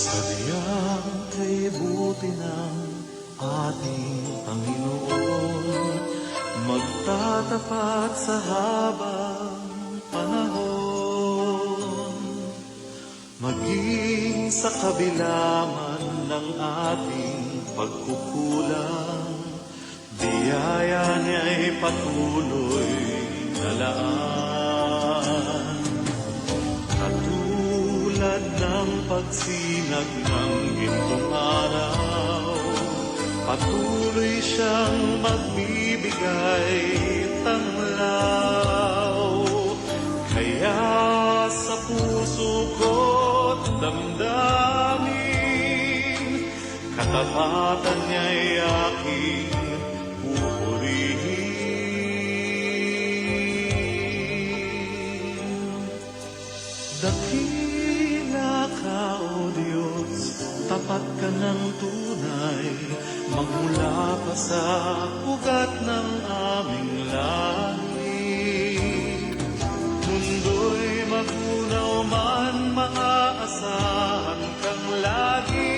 Sadyang kay buti ng ating Panginoon, magtatapat sa habang panahon. Maging sa kabila man ng ating pagkukulang, biyaya niya'y patuloy na laan. Katulad ng pagsinag ng gintong araw, patuloy siyang magbibigay tanglaw. Kaya sa puso ko't damdamin, katapatan niya'y aking pupurihin. Dakila ka, O Diyos, tapat ka ng tunay, magmula pa sa ugat ng aming lahi. Mundo'y magunaw man, maaasahan kang lagi,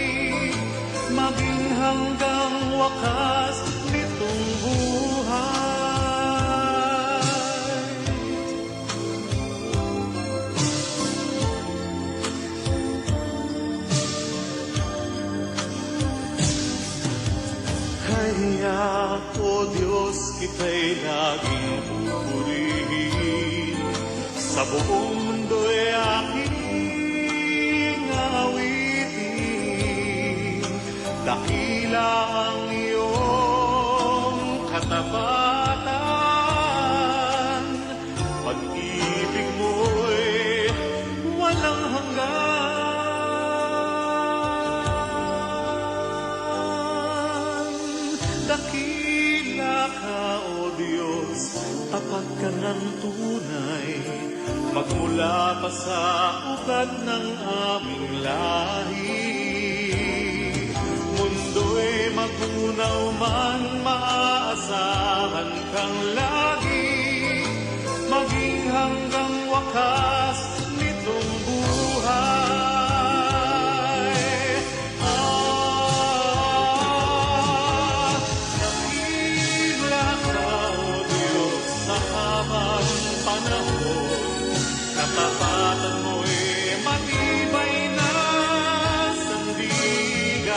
maging hanggang wakas nitong buhay. Kaya, O Diyos, kita'y laging pupurihin, sa buong mundo'y aking awitin. Dakila ang iyong katapatan, pag-ibig mo'y walang hanggan. Dakila ka, O Diyos, tapat ka ng tunay, magmula pa sa ugat ng aming lahi. Mundo'y magunaw man, maaasahan kang lagi, maging hanggang wakas nitong buhay. Dakila ka, O Diyos, sa habang panahon, katapatan mo'y matibay na sandigan.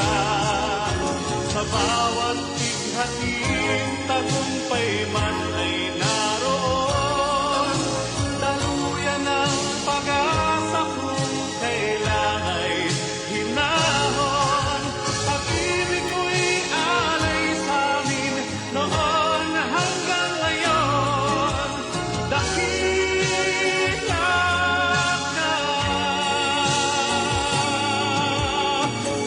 Sa bawat bighating tagumpay man ay naroon, daluyan ng pag-asa kung kailan ay hinahon. Pag-ibig mo'y alay sa amin noon hanggang ngayon. Dakila ka, O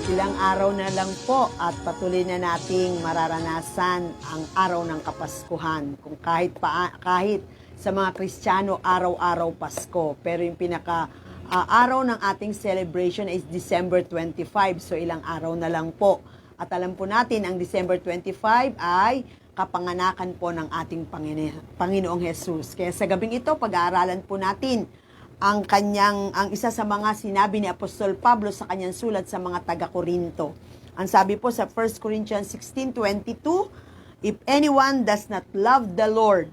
Ilang araw na lang po at patuloy na nating mararanasan ang araw ng Kapaskuhan. Kung kahit sa mga Kristiyano, araw-araw Pasko. Pero yung araw ng ating celebration is December 25. So ilang araw na lang po. At alam po natin, ang December 25 ay kapanganakan po ng ating Panginoong Jesus. Kaya sa gabing ito, pag-aaralan po natin ang isa sa mga sinabi ni Apostol Pablo sa kanyang sulat sa mga taga-Korinto. Ang sabi po sa 1 Corinthians 16:22, if anyone does not love the Lord,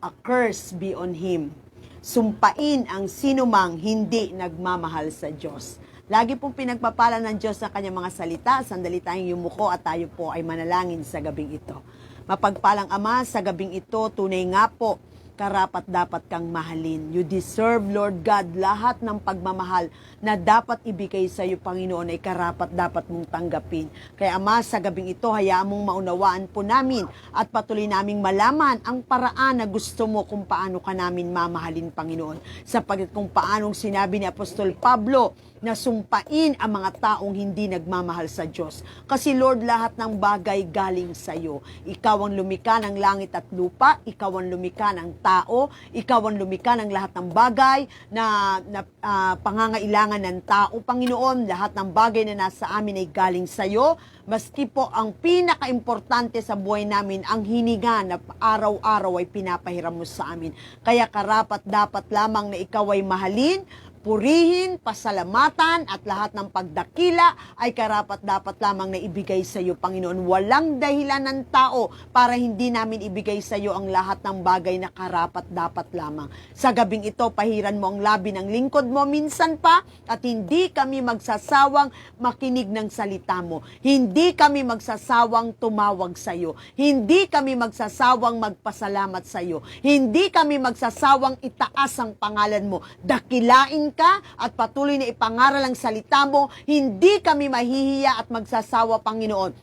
a curse be on him. Sumpain ang sinumang hindi nagmamahal sa Diyos. Lagi pong pinagpapala ng Diyos sa kanyang mga salita. Sandali tayong yumuko at tayo po ay manalangin sa gabing ito. Mapagpalang Ama, sa gabing ito, tunay nga po, karapat-dapat kang mahalin. You deserve, Lord God, lahat ng pagmamahal na dapat ibigay sa iyo, Panginoon, ay karapat-dapat mong tanggapin. Kaya Ama, sa gabing ito, hayaan mong maunawaan po namin at patuloy naming malaman ang paraan na gusto mo kung paano ka namin mamahalin, Panginoon. Sapagkat kung paanong sinabi ni Apostol Pablo na sumpain ang mga taong hindi nagmamahal sa Diyos. Kasi Lord, lahat ng bagay galing sa iyo. Ikaw ang lumikha ng langit at lupa, ikaw ang lumikha ng tao, ikaw ang lumikha ng lahat ng bagay na pangangailangan ng tao, Panginoon. Lahat ng bagay na nasa amin ay galing sa iyo. Maski po ang pinaka-importante sa buhay namin, ang hininga na araw-araw ay pinapahiram mo sa amin. Kaya karapat dapat lamang na ikaw ay mahalin, purihin, pasalamatan at lahat ng pagdakila ay karapat dapat lamang na ibigay sa iyo, Panginoon. Walang dahilan ng tao para hindi namin ibigay sa iyo ang lahat ng bagay na karapat dapat lamang. Sa gabing ito, pahiran mo ang labi ng lingkod mo minsan pa at hindi kami magsasawang makinig ng salita mo. Hindi kami magsasawang tumawag sa iyo. Hindi kami magsasawang magpasalamat sa iyo. Hindi kami magsasawang itaas ang pangalan mo. Dakilain ka at patuloy na ipangaral ang salita mo. Hindi kami mahihiya at magsasawa, Panginoon,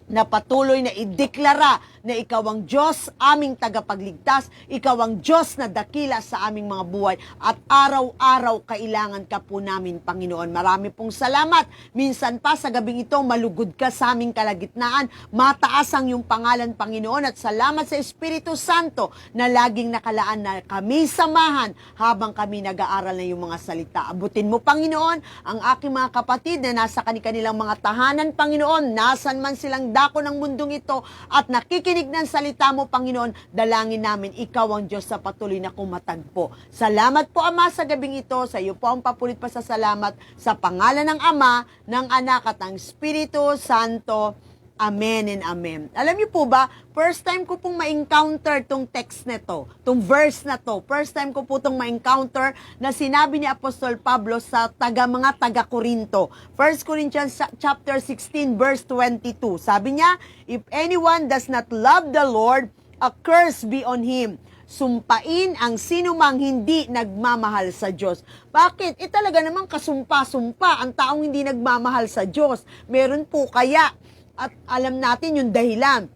na patuloy na ideklara na ikaw ang Diyos, aming tagapagligtas, ikaw ang Diyos na dakila sa aming mga buhay, at araw-araw kailangan ka po namin, Panginoon. Marami pong salamat. Minsan pa sa gabing ito, malugod ka sa aming kalagitnaan, mataas ang iyong pangalan, Panginoon, at salamat sa Espiritu Santo na laging nakalaan na kami samahan habang kami nag-aaral na iyong mga salita. Abutin mo, Panginoon, ang aking mga kapatid na nasa kanilang mga tahanan, Panginoon, nasan man silang dako ng mundong ito at nakikinig ng salita mo, Panginoon. Dalangin namin, ikaw ang Diyos sa patuloy na kumatagpo. Salamat po, Ama, sa gabing ito. Sa iyo po ang papulit pa sa salamat sa pangalan ng Ama, ng Anak at ng Espiritu Santo. Amen and amen. Alam niyo po ba, first time ko pong ma-encounter tong text na to, tong verse na to. First time ko po tong ma-encounter na sinabi ni Apostol Pablo sa mga taga-Korinto. 1 Corinthians chapter 16 verse 22. Sabi niya, if anyone does not love the Lord, a curse be on him. Sumpain ang sinumang hindi nagmamahal sa Diyos. Bakit? Talaga namang kasumpa-sumpa ang taong hindi nagmamahal sa Diyos. Meron po kaya. At alam natin yung dahilan.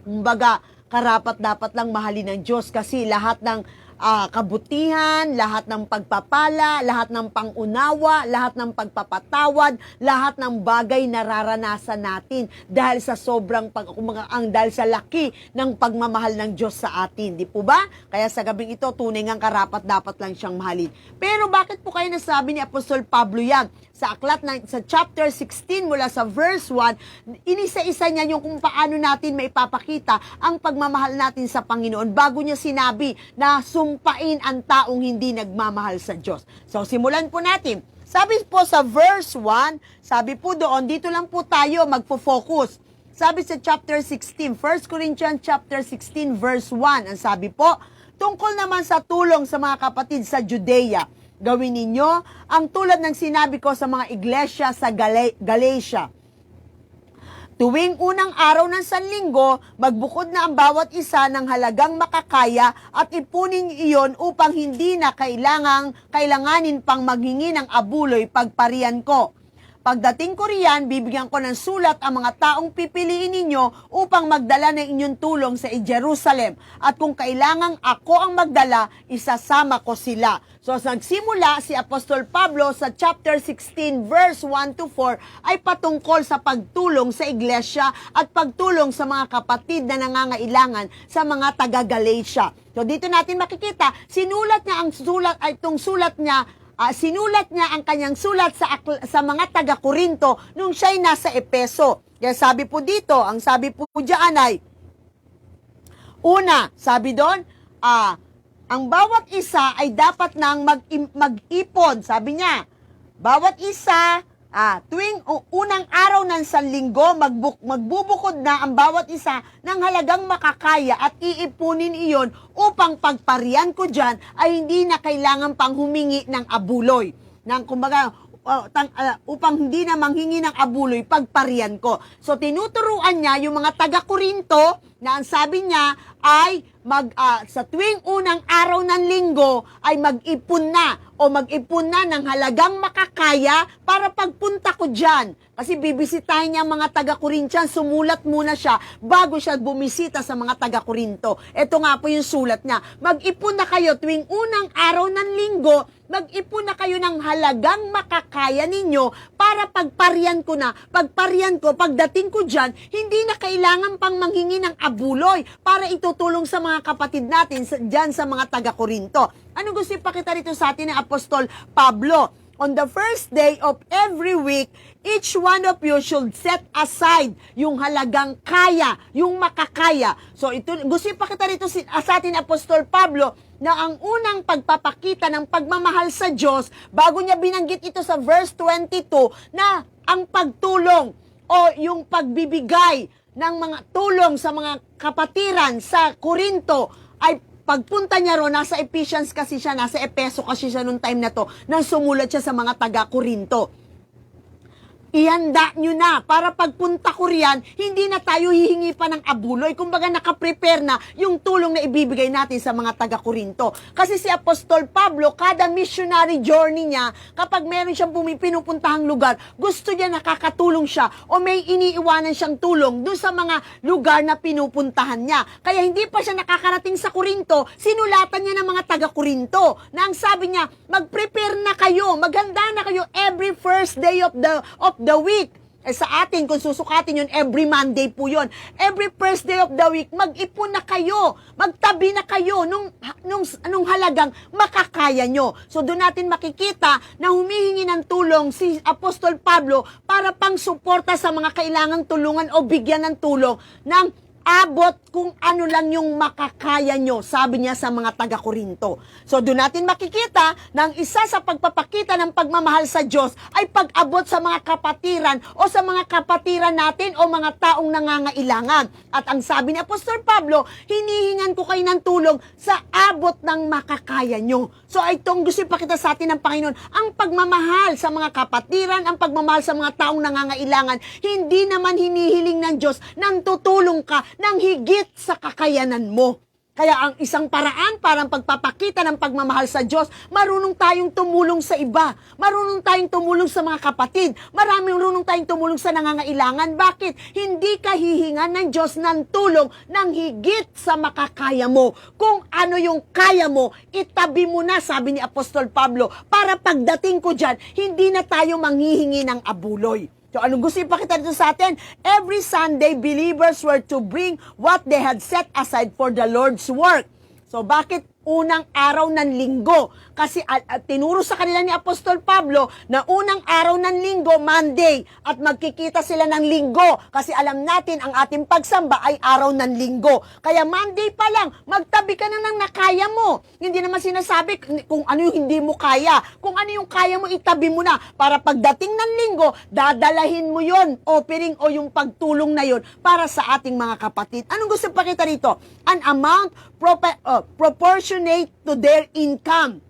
Kumbaga, karapat dapat lang mahalin ng Diyos kasi lahat ng kabutihan, lahat ng pagpapala, lahat ng pangunawa, lahat ng pagpapatawad, lahat ng bagay nararanasan natin dahil sa sobrang dahil sa laki ng pagmamahal ng Diyos sa atin, di po ba? Kaya sa gabing ito, tunay ngang karapat dapat lang siyang mahalin. Pero bakit po kayo nasabi ni Apostol Pablo yan? Sa aklat sa chapter 16 mula sa verse 1, inisa-isa niya yung kung paano natin maipapakita ang pagmamahal natin sa Panginoon bago niya sinabi na sumpain ang taong hindi nagmamahal sa Diyos. So, simulan po natin. Sabi po sa verse 1, sabi po doon, dito lang po tayo magpo-focus. Sabi sa chapter 16, 1 Corinthians chapter 16 verse 1, ang sabi po, tungkol naman sa tulong sa mga kapatid sa Judea, gawin ninyo ang tulad ng sinabi ko sa mga iglesia sa Galatia. Tuwing unang araw ng Sanlinggo, magbukod na ang bawat isa ng halagang makakaya at ipunin iyon upang hindi na kailanganin pang maghingi ng abuloy pagparian ko. Pagdating ko riyan, bibigyan ko ng sulat ang mga taong pipiliin ninyo upang magdala ng inyong tulong sa Jerusalem. At kung kailangang ako ang magdala, isasama ko sila. So, nagsimula si Apostol Pablo sa chapter 16 verse 1 to 4 ay patungkol sa pagtulong sa iglesia at pagtulong sa mga kapatid na nangangailangan sa mga taga-Galatia. So, dito natin makikita, sinulat niya ang kanyang sulat sa mga taga-Korinto nung siya'y nasa Epeso. Kaya sabi po dito, ang sabi po diyan ay, una, sabi doon, ang bawat isa ay dapat nang mag-ipon. Sabi niya, bawat isa, tuwing unang araw ng Sanlinggo, magbubukod na ang bawat isa ng halagang makakaya at iipunin iyon upang pagparian ko dyan ay hindi na kailangan pang humingi ng abuloy. Upang hindi na manghingi ng abuloy pagparian ko. So, tinuturuan niya yung mga taga-Korinto na ang sabi niya ay sa tuwing unang araw ng linggo ay mag-ipon na ng halagang makakaya para pagpunta ko dyan. Kasi bibisitahin niya ang mga taga-Korintian, sumulat muna siya bago siya bumisita sa mga taga-Korinto. Ito nga po yung sulat niya. Mag-ipon na kayo tuwing unang araw ng linggo mag-ipon na kayo ng halagang makakaya ninyo para pagparian ko, pagdating ko dyan, hindi na kailangan pang manghingi ng abuloy para itutulong sa mga kapatid natin dyan sa mga taga-Korinto. Ano gusto ipakita rito sa atin ng Apostol Pablo? On the first day of every week, each one of you should set aside yung halagang kaya, yung makakaya. So ito, gusto ipakita rito sa atin Apostol Pablo na ang unang pagpapakita ng pagmamahal sa Diyos, bago niya binanggit ito sa verse 22, na ang pagtulong o yung pagbibigay ng mga tulong sa mga kapatiran sa Korinto ay pagpunta niya ro, nasa Ephesians kasi siya, nasa Epeso kasi siya nung time na to, nang sumulat siya sa mga taga-Korinto. Ihanda nyo na para pagpunta ko riyan, hindi na tayo hihingi pa ng abuloy. Kumbaga nakaprepare na yung tulong na ibibigay natin sa mga taga-Korinto. Kasi si Apostol Pablo, kada missionary journey niya, kapag meron siyang pinupuntahang lugar, gusto niya nakakatulong siya o may iniiwanan siyang tulong doon sa mga lugar na pinupuntahan niya. Kaya hindi pa siya nakakarating sa Korinto, sinulatan niya ng mga taga-Korinto na ang sabi niya, mag-prepare na kayo, maghanda na kayo every first day of the week. Sa atin, kung susukatin yun, every Monday po yun. Every first day of the week, mag-ipon na kayo. Magtabi na kayo nung halagang makakaya nyo. So, doon natin makikita na humihingi ng tulong si Apostol Pablo para pang suporta sa mga kailangang tulungan o bigyan ng tulong ng abot kung ano lang yung makakaya nyo, sabi niya sa mga taga-Korinto. So, doon natin makikita na ang isa sa pagpapakita ng pagmamahal sa Diyos ay pag-abot sa mga kapatiran o sa mga kapatiran natin o mga taong nangangailangan. At ang sabi ni Apostol Pablo, hinihingan ko kayo ng tulong sa abot ng makakaya nyo. So, itong gusto ipakita sa atin ng Panginoon, ang pagmamahal sa mga kapatiran, ang pagmamahal sa mga taong nangangailangan, hindi naman hinihiling ng Diyos nang tutulong ka ng higit sa kakayanan mo. Kaya ang isang paraan para pagpapakita ng pagmamahal sa Diyos, marunong tayong tumulong sa iba. Marunong tayong tumulong sa mga kapatid. Marunong tayong tumulong sa nangangailangan. Bakit? Hindi ka hihingan ng Diyos ng tulong ng higit sa makakaya mo. Kung ano yung kaya mo, itabi mo na, sabi ni Apostol Pablo, para pagdating ko dyan, hindi na tayo manghihingi ng abuloy. So, anong gusto ipakita dito sa atin? Every Sunday, believers were to bring what they had set aside for the Lord's work. So, bakit unang araw ng linggo? Kasi tinuro sa kanila ni Apostol Pablo na unang araw ng linggo, Monday, at magkikita sila ng linggo. Kasi alam natin, ang ating pagsamba ay araw ng linggo. Kaya Monday pa lang, magtabi ka na ng nakaya mo. Hindi naman sinasabi kung ano yung hindi mo kaya. Kung ano yung kaya mo, itabi mo na. Para pagdating ng linggo, dadalahin mo yon, offering o yung pagtulong na yon para sa ating mga kapatid. Anong gusto pakita rito? An amount proportionate to their income.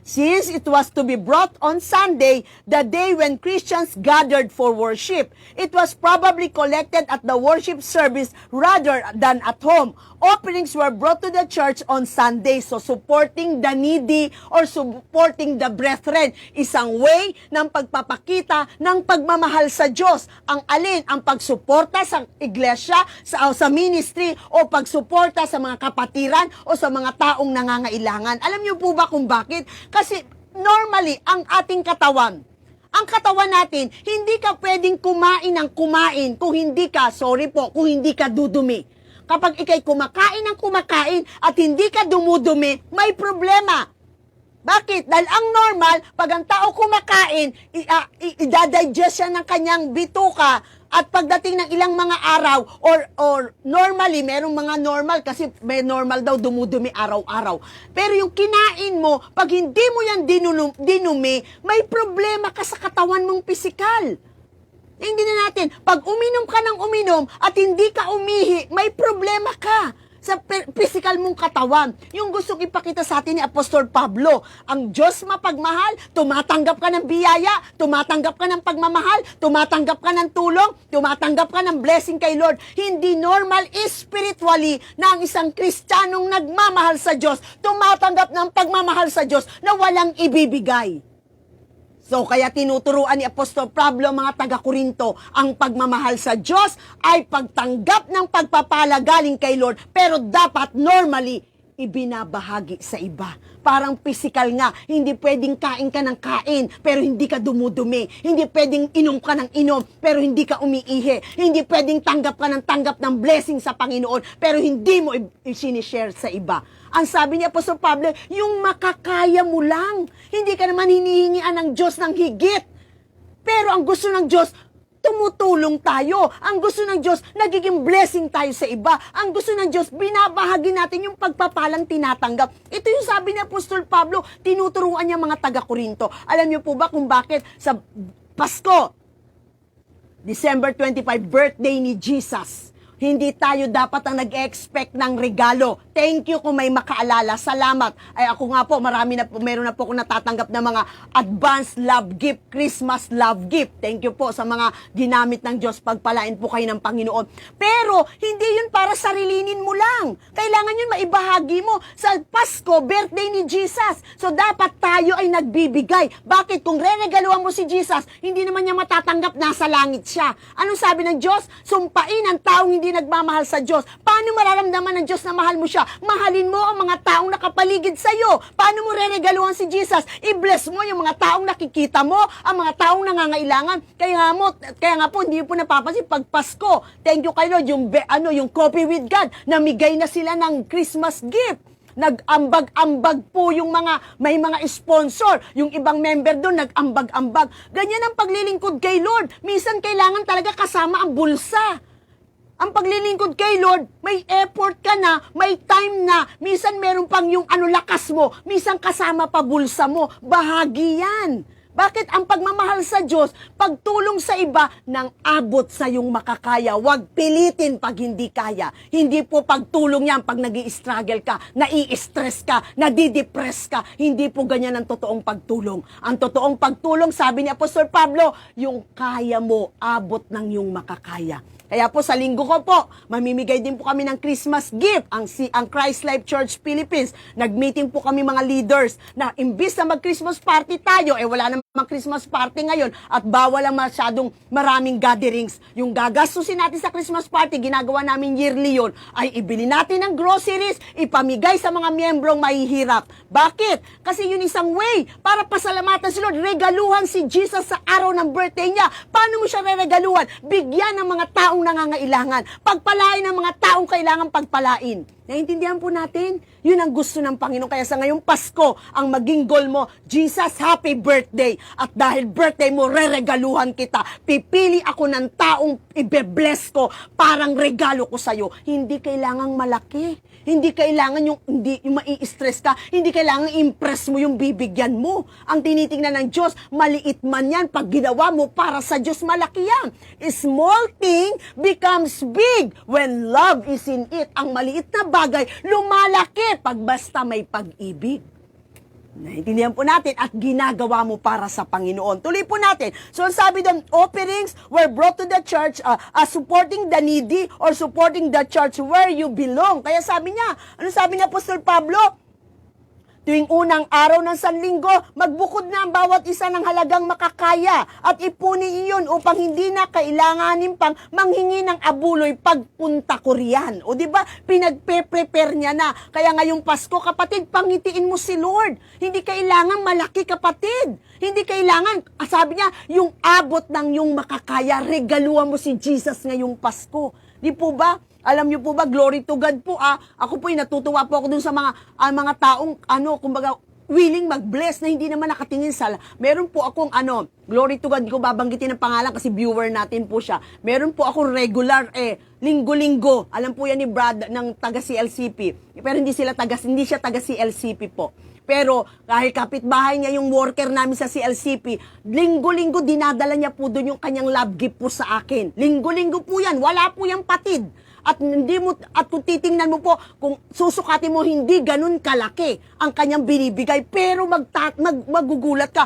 Since it was to be brought on Sunday, the day when Christians gathered for worship, it was probably collected at the worship service rather than at home. Offerings were brought to the church on Sunday. So, supporting the needy or supporting the brethren, isang way ng pagpapakita ng pagmamahal sa Diyos. Ang alin? Ang pagsuporta sa iglesia, sa ministry, o pagsuporta sa mga kapatiran o sa mga taong nangangailangan. Alam niyo po ba kung bakit? Kasi normally, ang ating katawan, ang katawan natin, hindi ka pwedeng kumain ng kumain kung hindi ka, kung hindi ka dudumi. Kapag ikay kumakain ng kumakain at hindi ka dumudumi, may problema. Bakit? Dahil ang normal, pag ang tao kumakain, i-digest siya ng kanyang bituka at pagdating ng ilang mga araw or normally, merong mga normal kasi may normal daw dumudumi araw-araw. Pero yung kinain mo, pag hindi mo yan dinumi, may problema ka sa katawan mong pisikal. Hindi na natin, pag uminom ka ng uminom at hindi ka umihi, may problema ka sa physical mong katawan. Yung gustong ipakita sa atin ni Apostol Pablo, ang Diyos mapagmahal, tumatanggap ka ng biyaya, tumatanggap ka ng pagmamahal, tumatanggap ka ng tulong, tumatanggap ka ng blessing kay Lord. Hindi normal spiritually na ang isang Kristiyanong nagmamahal sa Diyos, tumatanggap ng pagmamahal sa Diyos na walang ibibigay. So, kaya tinuturuan ni Apostol Pablo mga taga-Korinto, ang pagmamahal sa Diyos ay pagtanggap ng pagpapala galing kay Lord, pero dapat normally ibinabahagi sa iba. Parang physical nga, hindi pwedeng kain ka ng kain, pero hindi ka dumudumi. Hindi pwedeng inom ka ng inom, pero hindi ka umiihi. Hindi pwedeng tanggap ka ng tanggap ng blessing sa Panginoon, pero hindi mo sinishare sa iba. Ang sabi ni Apostol Pablo, yung makakaya mo lang. Hindi ka naman hinihingian ng Diyos ng higit. Pero ang gusto ng Diyos, tumutulong tayo. Ang gusto ng Diyos, nagiging blessing tayo sa iba. Ang gusto ng Diyos, binabahagi natin yung pagpapalang tinatanggap. Ito yung sabi ni Apostol Pablo, tinuturuan niya mga taga-Korinto. Alam niyo po ba kung bakit sa Pasko, December 25, birthday ni Jesus, hindi tayo dapat ang nag-expect ng regalo. Thank you kung may makaalala. Salamat. Ay ako nga po, meron na po akong natatanggap na mga advanced love gift, Christmas love gift. Thank you po sa mga ginamit ng Diyos. Pagpalain po kayo ng Panginoon. Pero, hindi yun para sarilinin mo lang. Kailangan yun maibahagi mo. Sa Pasko, birthday ni Jesus. So, dapat tayo ay nagbibigay. Bakit? Kung re-regaluhan mo si Jesus, hindi naman niya matatanggap, nasa langit siya. Anong sabi ng Diyos? Sumpain ang taong hindi nagmamahal sa Diyos. Paano mararamdaman ng Diyos na mahal mo siya? Mahalin mo ang mga taong nakapaligid sa iyo. Paano mo re-regaluhan si Jesus? I-bless mo yung mga taong nakikita mo, ang mga taong nangangailangan. Kaya nga po, hindi po napapansin pag Pasko. Thank you kay Lord, yung Coffee with God, namigay na sila ng Christmas gift. Nag-ambag-ambag po yung may mga sponsor. Yung ibang member doon, nag-ambag-ambag. Ganyan ang paglilingkod kay Lord. Minsan kailangan talaga kasama ang bulsa. Ang paglilingkod kay Lord, may effort ka na, may time na, minsan meron pang yung lakas mo, minsan kasama pa bulsa mo, bahagi yan. Bakit? Ang pagmamahal sa Diyos, pagtulong sa iba, nang abot sa yung makakaya. Huwag pilitin pag hindi kaya. Hindi po pagtulong yan pag nag-i-struggle ka, nai-stress ka, nadidepress ka. Hindi po ganyan ang totoong pagtulong. Ang totoong pagtulong, sabi ni Apostol Pablo, yung kaya mo, abot ng yung makakaya. Kaya po sa linggo ko po, mamimigay din po kami ng Christmas gift. Ang Christ Life Church Philippines, nag-meeting po kami mga leaders na imbis na mag-Christmas party tayo, wala namang Christmas party ngayon at bawal ang masyadong maraming gatherings. Yung gagastusin natin sa Christmas party, ginagawa namin yearly yun, ay ibili natin ng groceries, ipamigay sa mga miyembrong mahihirap. Bakit? Kasi yun isang way para pasalamatan si Lord, regaluhan si Jesus sa araw ng birthday niya. Paano mo siya regaluhan? Bigyan ng mga taong nangangailangan. Pagpalain ng mga taong kailangan pagpalain. Naintindihan po natin? Yun ang gusto ng Panginoon. Kaya sa ngayong Pasko, ang maging goal mo, Jesus, happy birthday. At dahil birthday mo, re-regaluhan kita. Pipili ako ng taong ibe-bless ko, parang regalo ko sa'yo. Hindi kailangang malaki. Hindi kailangan yung mai-stress ka. Hindi kailangan impress mo yung bibigyan mo. Ang tinitingnan ng Diyos, maliit man yan. Pag ginawa mo para sa Diyos, malaki yan. A small thing becomes big when love is in it. Ang maliit na bagay, lumalaki pag basta may pag-ibig. Naintindihan po natin at ginagawa mo para sa Panginoon. Tuloy po natin. So, sabi doon, offerings were brought to the church supporting the needy or supporting the church where you belong. Kaya sabi niya, ano sabi niya Apostol Pablo? Tuwing unang araw ng Sanlinggo, magbukod na ang bawat isa ng halagang makakaya at ipunin iyon upang hindi na kailanganin pang manghingi ng abuloy pagpunta ko riyan. O di ba pinagpe-prepare niya na. Kaya ngayong Pasko, kapatid, pangitiin mo si Lord. Hindi kailangan malaki, kapatid. Hindi kailangan, sabi niya, yung abot ng yung makakaya, regaluhan mo si Jesus ngayong Pasko. Di po ba? Alam niyo po ba, glory to God po. Ako po natutuwa po ako dun sa mga taong, kumbaga, willing mag-bless na hindi naman nakatingin sa... Meron po akong, glory to God, di ko babanggitin ang pangalan kasi viewer natin po siya. Meron po akong regular, linggo-linggo. Alam po yan ni Brad ng taga-CLCP. Pero hindi siya taga-CLCP po. Pero kahit kapitbahay niya yung worker namin sa CLCP, linggo-linggo dinadala niya po doon yung kanyang love gift po sa akin. Linggo-linggo po yan, wala po yung patid. At kung titingnan mo po, kung susukatin mo, hindi ganun kalaki ang kanyang binibigay. Pero magugulat ka.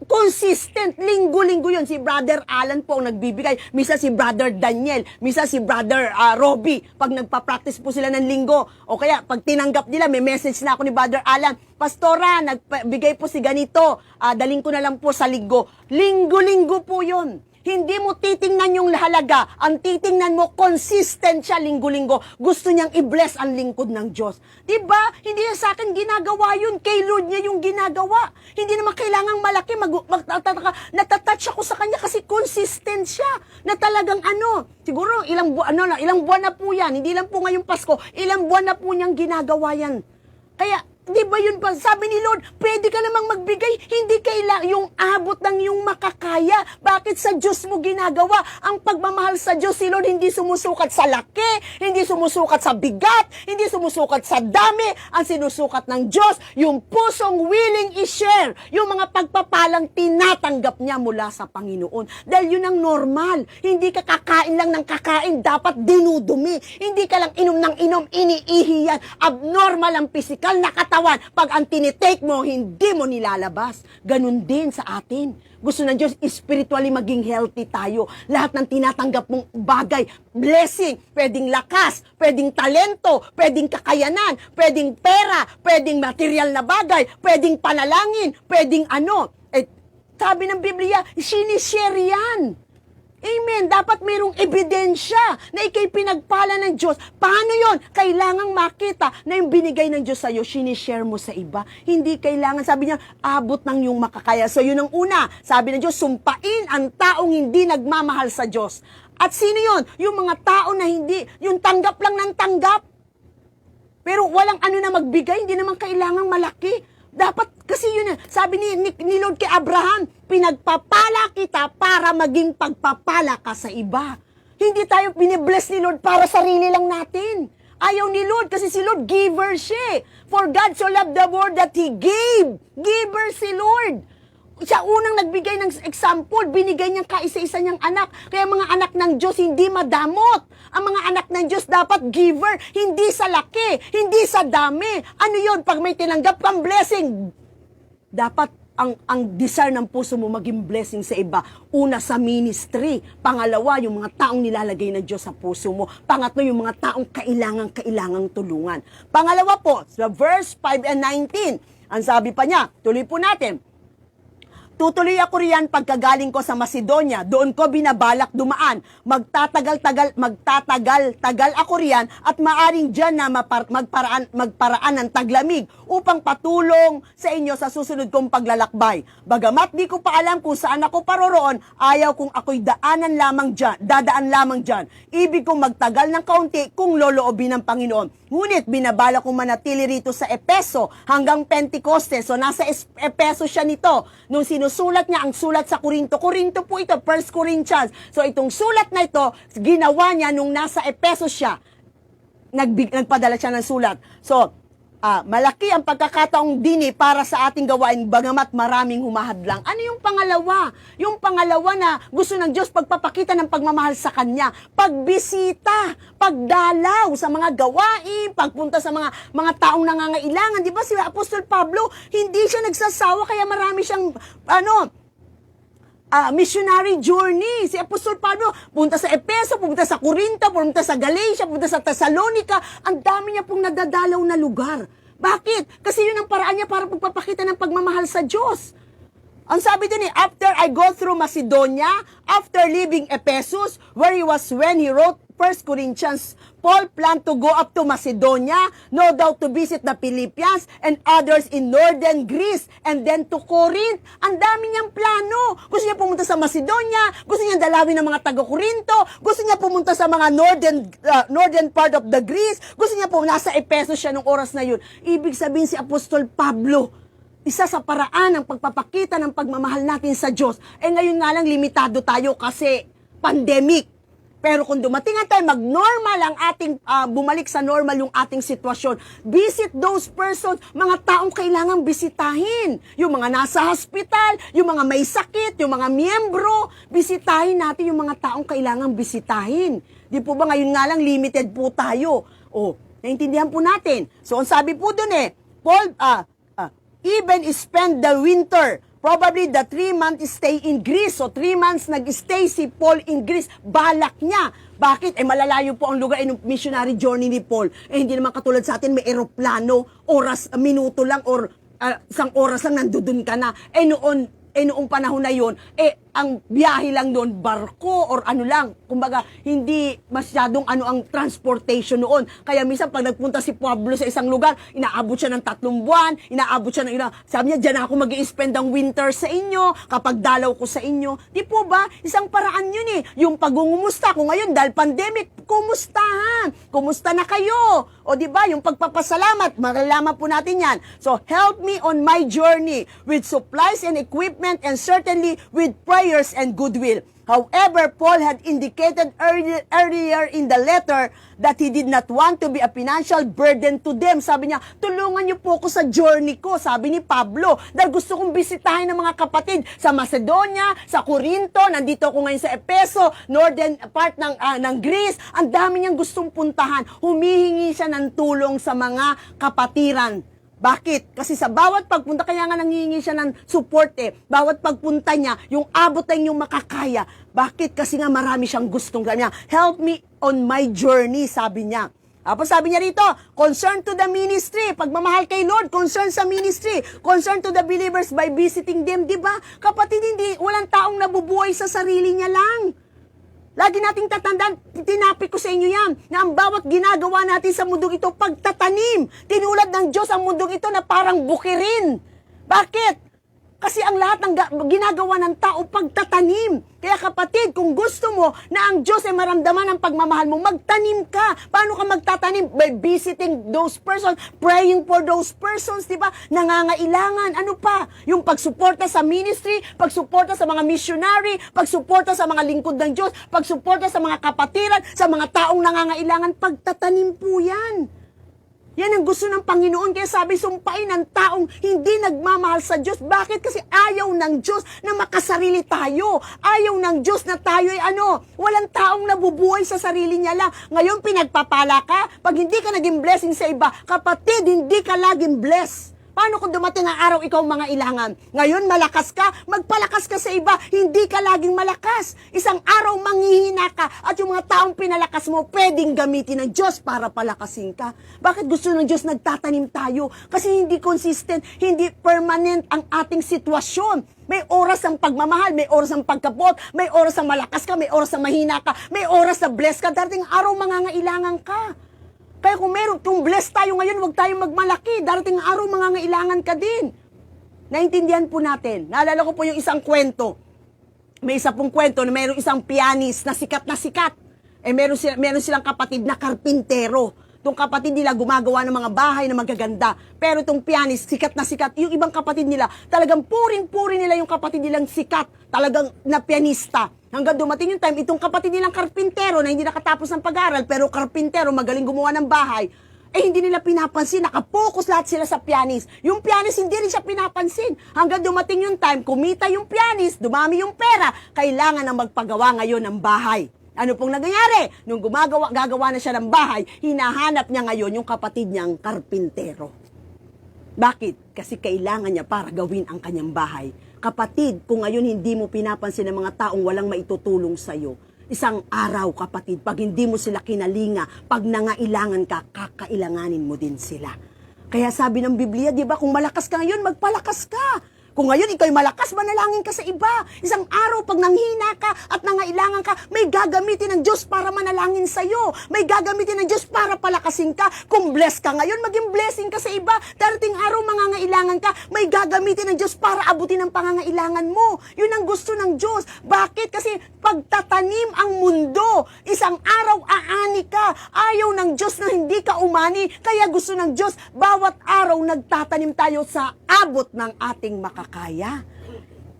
Consistent, linggo-linggo yun. Si Brother Alan po ang nagbibigay. Misa si Brother Daniel. Misa si Brother Robbie. Pag nagpa-practice po sila ng linggo. O kaya, pag tinanggap nila, may message na ako ni Brother Alan. Pastora, nagbigay po si ganito. Daling ko na lang po sa linggo. Linggo-linggo po yun. Hindi mo titingnan yung halaga. Ang titingnan mo, consistent siya linggo-linggo. Gusto niyang i-bless ang lingkod ng Diyos. Diba? Hindi niya sa akin ginagawa yun. Kay Lord niya yung ginagawa. Hindi naman kailangang malaki. Natatouch ako sa kanya kasi consistent siya. Na talagang siguro ilang buwan na po yan. Hindi lang po ngayong Pasko. Ilang buwan na po niyang ginagawa yan. Kaya, di ba yun pa? Sabi ni Lord, pwede ka namang magbigay. Hindi kailangan yung abot ng yung makakaya. Bakit sa Diyos mo ginagawa? Ang pagmamahal sa Diyos, si Lord hindi sumusukat sa laki, hindi sumusukat sa bigat, hindi sumusukat sa dami. Ang sinusukat ng Diyos, yung pusong willing i-share, yung mga pagpapalang tinatanggap niya mula sa Panginoon. Dahil yun ang normal. Hindi ka kakain lang ng kakain, dapat dinudumi. Hindi ka lang inom ng inom, iniihi yan. Abnormal ang pisikal na katawan. Pag ang tinitake mo, hindi mo nilalabas. Ganun din sa atin. Gusto ng Diyos, spiritually maging healthy tayo. Lahat ng tinatanggap mong bagay, blessing, pwedeng lakas, pwedeng talento, pwedeng kakayanan, pwedeng pera, pwedeng material na bagay, pwedeng panalangin, pwedeng sabi ng Biblia, sinishare yan. Amen. Dapat mayroong ebidensya na ikay pinagpala ng Diyos. Paano yon? Kailangang makita na yung binigay ng Diyos sa'yo, sinishare mo sa iba. Hindi kailangan, sabi niya, abot ng yung makakaya. So yun ang una. Sabi ng Diyos, sumpain ang taong hindi nagmamahal sa Diyos. At sino yun? Yung mga tao na hindi, yung tanggap lang ng tanggap. Pero walang na magbigay, hindi naman kailangang malaki. Dapat, kasi yun sabi ni Lord kay Abraham, pinagpapala kita para maging pagpapala ka sa iba. Hindi tayo binibless ni Lord para sarili lang natin. Ayaw ni Lord kasi si Lord giver siya. For God so loved the world that He gave. Giver si Lord. Siya unang nagbigay ng example, binigay niyang kaisa-isa niyang anak. Kaya mga anak ng Diyos hindi madamot. Ang mga anak ng Diyos dapat giver, hindi sa laki, hindi sa dami. Ano yun? Pag may tinanggap kang blessing, dapat ang desire ng puso mo maging blessing sa iba. Una, sa ministry. Pangalawa, yung mga taong nilalagay ng Diyos sa puso mo. Pangatlo, yung mga taong kailangang tulungan. Pangalawa po, sa verse 5 and 19, ang sabi pa niya, tuloy po natin, tutuloy ako riyan pagkagaling ko sa Macedonia. Doon ko binabalak dumaan. Magtatagal ako riyan at maaring dyan na magparaan ng taglamig upang patulong sa inyo sa susunod kong paglalakbay. Bagamat di ko pa alam kung saan ako paroroon, ayaw kung ako'y dadaan lamang dyan. Ibig kong magtagal ng kaunti kung loloobin ng Panginoon. Ngunit binabala kong manatili rito sa Epeso hanggang Pentecoste. So nasa Epeso siya nito. Nung sinusulat niya ang sulat sa Corinto. Corinto po ito, 1 Corinthians. So itong sulat na ito, ginawa niya nung nasa Epeso siya. Nagpadala siya ng sulat. So, malaki ang pagkakataong dini para sa ating gawain bagamat maraming humahadlang. Ano yung pangalawa? Yung pangalawa na gusto ng Diyos pagpapakita ng pagmamahal sa Kanya. Pagbisita, pagdalaw sa mga gawain, pagpunta sa mga taong nangangailangan. Di ba si Apostol Pablo, hindi siya nagsasawa kaya marami siyang missionary journey. Si Apostol Pablo, punta sa Epeso, punta sa Corinto, punta sa Galatia, punta sa Thessalonica. Ang dami niya pong nadadalaw na lugar. Bakit? Kasi yun ang paraan niya para pagpapakita ng pagmamahal sa Diyos. Ang sabi din after I go through Macedonia, after leaving Ephesus, where he was when he wrote 1 Corinthians, Paul planned to go up to Macedonia, no doubt to visit the Philippians and others in northern Greece, and then to Corinth. Ang dami niyang plano. Gusto niya pumunta sa Macedonia, gusto niya dalawin ng mga taga-Corinto, gusto niya pumunta sa mga northern part of the Greece, gusto niya nasa Ephesus siya nung oras na yun. Ibig sabihin si Apostol Pablo, isa sa paraan ng pagpapakita ng pagmamahal natin sa Diyos. Ngayon nga lang limitado tayo kasi pandemic. Pero kung dumating tayo, mag-normal ang ating, bumalik sa normal yung ating sitwasyon. Visit those persons, mga taong kailangang bisitahin. Yung mga nasa hospital, yung mga may sakit, yung mga miyembro. Bisitahin natin yung mga taong kailangang bisitahin. Di po ba ngayon nga lang limited po tayo? Naintindihan po natin. So, ang sabi po dun Paul, even spend the winter, probably the 3-month stay in Greece. So 3 months nag-stay si Paul in Greece. Balak niya. Bakit? Malalayo po ang lugar ng missionary journey ni Paul. Hindi naman katulad sa atin, may eroplano, minuto lang or isang oras lang nandoon ka na. Noong panahon na yon, ang biyahe lang doon, barko or ano lang. Kumbaga, hindi masyadong ano ang transportation noon. Kaya minsan pag nagpunta si Pablo sa isang lugar, inaabot siya ng 3 buwan, inaabot siya ng sabi niya, diyan ako mag-i-spend ang winter sa inyo, kapag dalaw ko sa inyo. Di po ba? Isang paraan yun eh. Yung pagungumusta ko ngayon, dahil pandemic, kumustahan? Kumusta na kayo? O di ba? Yung pagpapasalamat, malalaman po natin yan. So, help me on my journey with supplies and equipment and certainly with prayers and goodwill. However, Paul had indicated earlier in the letter that he did not want to be a financial burden to them. Sabi niya, tulungan niyo po ako sa journey ko, sabi ni Pablo, dahil gusto kong bisitahin ng mga kapatid sa Macedonia, sa Corinto, nandito ako ngayon sa Efeso, northern part ng Greece, ang dami niyang gustong puntahan. Humihingi siya ng tulong sa mga kapatiran. Bakit? Kasi sa bawat pagpunta, kaya nga nangihingi siya ng support eh. Bawat pagpunta niya, yung abot lang yung makakaya. Bakit? Kasi nga marami siyang gustong gawin niya. Help me on my journey, sabi niya. Tapos sabi niya rito, concern to the ministry. Pagmamahal kay Lord, concern sa ministry. Concern to the believers by visiting them. Diba? Kapatid, walang taong nabubuhay sa sarili niya lang. Lagi nating tatandaan, tinapik ko sa inyo yan, na ang bawat ginagawa natin sa mundong ito, pagtatanim. Tinulad ng Diyos ang mundong ito na parang bukirin. Bakit? Kasi ang lahat ng ginagawa ng tao, pagtatanim. Kaya kapatid, kung gusto mo na ang Diyos ay maramdaman ang pagmamahal mo, magtanim ka. Paano ka magtatanim? By visiting those persons, praying for those persons, di ba? Nangangailangan. Ano pa? Yung pagsuporta sa ministry, pagsuporta sa mga missionary, pagsuporta sa mga lingkod ng Diyos, pagsuporta sa mga kapatiran, sa mga taong nangangailangan, pagtatanim po yan. Yan ang gusto ng Panginoon. Kaya sabi, sumpain ng taong hindi nagmamahal sa Diyos. Bakit? Kasi ayaw ng Diyos na makasarili tayo. Ayaw ng Diyos na tayo ay walang taong nabubuhay sa sarili niya lang. Ngayon, pinagpapala ka. Pag hindi ka naging blessing sa iba, kapatid, hindi ka laging bless. Paano kung dumating ang araw ikaw mga ilangan? Ngayon malakas ka, magpalakas ka sa iba, hindi ka laging malakas. Isang araw manghihina ka at yung mga taong pinalakas mo, pwedeng gamitin ng Diyos para palakasin ka. Bakit gusto ng Diyos nagtatanim tayo? Kasi hindi consistent, hindi permanent ang ating sitwasyon. May oras ang pagmamahal, may oras ang pagkapot, may oras ang malakas ka, may oras ang mahina ka, may oras na bless ka, darating araw mangangailangan ka. Kaya kung blessed tayo ngayon, huwag tayong magmalaki. Darating ang araw, mangangailangan ka din. Naintindihan po natin. Naalala ko po yung isang kwento. May isa pong kwento na mayroong isang pianist na sikat. Meron silang kapatid na karpintero. Itong kapatid nila gumagawa ng mga bahay na magaganda. Pero itong pianist, sikat na sikat. Yung ibang kapatid nila, talagang puring-puri nila yung kapatid nilang sikat. Talagang na pianista. Hanggang dumating yung time, itong kapatid nilang karpintero na hindi nakatapos ng pag-aral, pero karpintero, magaling gumawa ng bahay, hindi nila pinapansin. Nakapokus lahat sila sa pianist. Yung pianist, hindi rin siya pinapansin. Hanggang dumating yung time, kumita yung pianist, dumami yung pera, kailangan na magpagawa ngayon ng bahay. Ano pong nangyayari? Nung gagawa na siya ng bahay, hinahanap niya ngayon yung kapatid niyang karpintero. Bakit? Kasi kailangan niya para gawin ang kanyang bahay. Kapatid, kung ngayon hindi mo pinapansin ng mga taong walang maitutulong sa'yo, isang araw, kapatid, pag hindi mo sila kinalinga, pag nangailangan ka, kakailanganin mo din sila. Kaya sabi ng Biblia, di ba, kung malakas ka ngayon, magpalakas ka. Kung ngayon ikaw'y malakas, manalangin ka sa iba. Isang araw, pag nanghina ka at nangailangan ka, may gagamitin ng Diyos para manalangin sa'yo. May gagamitin ng Diyos para palakasin ka. Kung blessed ka ngayon, maging blessing ka sa iba. Darating araw, mangangailangan ka, may gagamitin ng Diyos para abutin ang pangangailangan mo. Yun ang gusto ng Diyos. Bakit? Kasi pagtatanim ang mundo. Isang araw, aani ka. Ayaw ng Diyos na hindi ka umani. Kaya gusto ng Diyos, bawat araw nagtatanim tayo sa abot ng ating makakaya.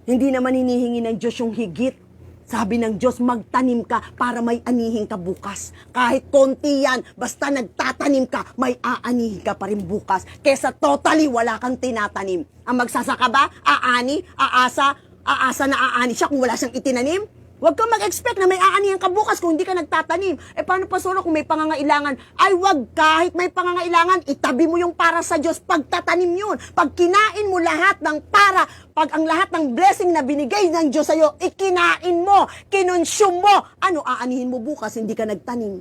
Hindi naman hinihingi ng Diyos yung higit. Sabi ng Diyos, magtanim ka para may anihin ka bukas. Kahit konti yan, basta nagtatanim ka, may aanihin ka pa rin bukas. Kesa totally wala kang tinatanim. Ang magsasaka ba? Aani? Aasa na aani siya kung wala siyang itinanim? Huwag kang mag-expect na may aanihan ka bukas kung hindi ka nagtatanim. Paano pa kung may pangangailangan? Ay, wag, kahit may pangangailangan, itabi mo yung para sa Diyos, pagtatanim yun. Pag kinain mo lahat ng para, pag ang lahat ng blessing na binigay ng Diyos sa'yo, ikinain mo, kinonsume mo, ano aanihin mo bukas, hindi ka nagtanim.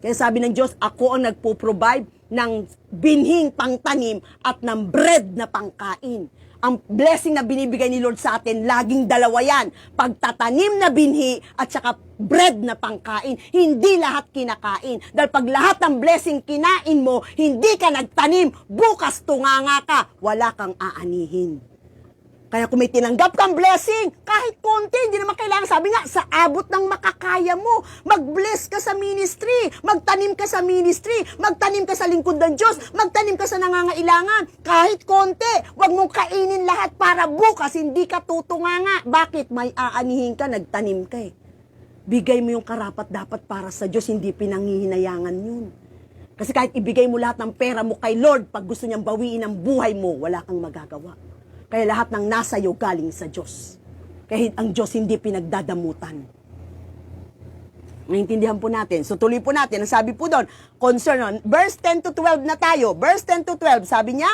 Kaya sabi ng Diyos, ako ang nagpo-provide ng binhing pangtanim at ng bread na pangkain. Ang blessing na binibigay ni Lord sa atin, laging dalawa yan. Pagtatanim na binhi at saka bread na pangkain. Hindi lahat kinakain. Dahil pag lahat ng blessing kinain mo, hindi ka nagtanim, bukas tunganga ka, wala kang aanihin. Kaya kung may tinanggap kang blessing, kahit konti, hindi naman kailangan. Sabi nga, sa abot ng makakaya mo, mag-bless ka sa ministry, magtanim ka sa ministry, magtanim ka sa lingkod ng Diyos, magtanim ka sa nangangailangan. Kahit konti, wag mong kainin lahat para bukas hindi ka tutunganga. Bakit? May aanihin ka, nagtanim ka eh. Bigay mo yung karapat-dapat para sa Diyos, hindi pinangihinayangan yun. Kasi kahit ibigay mo lahat ng pera mo kay Lord, pag gusto niyang bawiin ang buhay mo, wala kang magagawa. Kaya lahat ng nasa iyo galing sa Diyos. Kaya ang Diyos hindi pinagdadamutan. Maintindihan po natin. So tuloy po natin. Ang sabi po doon, concern on, verse 10 to 12 na tayo. Verse 10 to 12, sabi niya,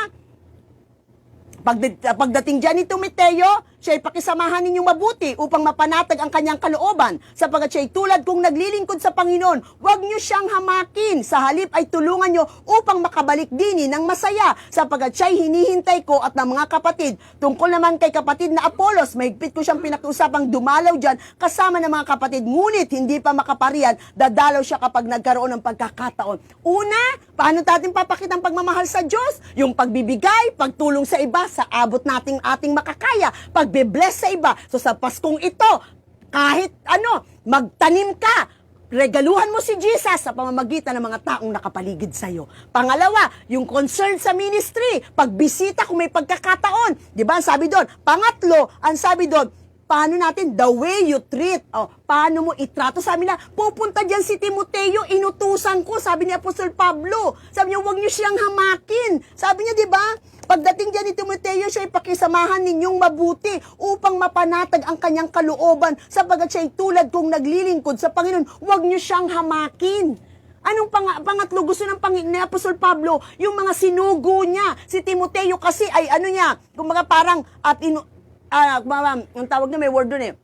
pagdating dyan ni Timoteo, siya'y pakisamahan ninyong mabuti upang mapanatag ang kanyang kalooban, sapagkat siya'y tulad kung naglilingkod sa Panginoon. Huwag niyo siyang hamakin, sa halip ay tulungan niyo upang makabalik din ng masaya, sapagkat siya'y hinihintay ko at ng mga kapatid. Tungkol naman kay kapatid na Apolos, mahigpit ko siyang pinakiusapang dumalaw dyan kasama ng mga kapatid, ngunit hindi pa makaparian, dadalaw siya kapag nagkaroon ng pagkakataon. Una, paano natin papakita ang pagmamahal sa Diyos? Yung pagbibigay, pagtulong sa iba, sa abot nating ating makakaya, pagbe-bless sa iba. So sa Paskong ito, kahit magtanim ka, regaluhan mo si Jesus sa pamamagitan ng mga taong nakapaligid sa iyo. Pangalawa, yung concern sa ministry, pagbisita kung may pagkakataon. Di ba? Ang sabi doon. Pangatlo, ang sabi doon, paano natin? The way you treat. Paano mo itrato? Sabi na, pupunta dyan si Timoteo, inutusan ko. Sabi ni Apostol Pablo. Sabi niya, huwag niyo siyang hamakin. Sabi niya, di ba? Pagdating dyan ni Timoteo, siya'y pakisamahan ninyong mabuti upang mapanatag ang kanyang kalooban, sapagkat siya'y tulad kung naglilingkod sa Panginoon. Huwag niyo siyang hamakin. Anong pangatlo gusto ng ni Apostol Pablo? Yung mga sinugo niya. Si Timoteo kasi ay kumbaga parang ang tawag na may word doon eh.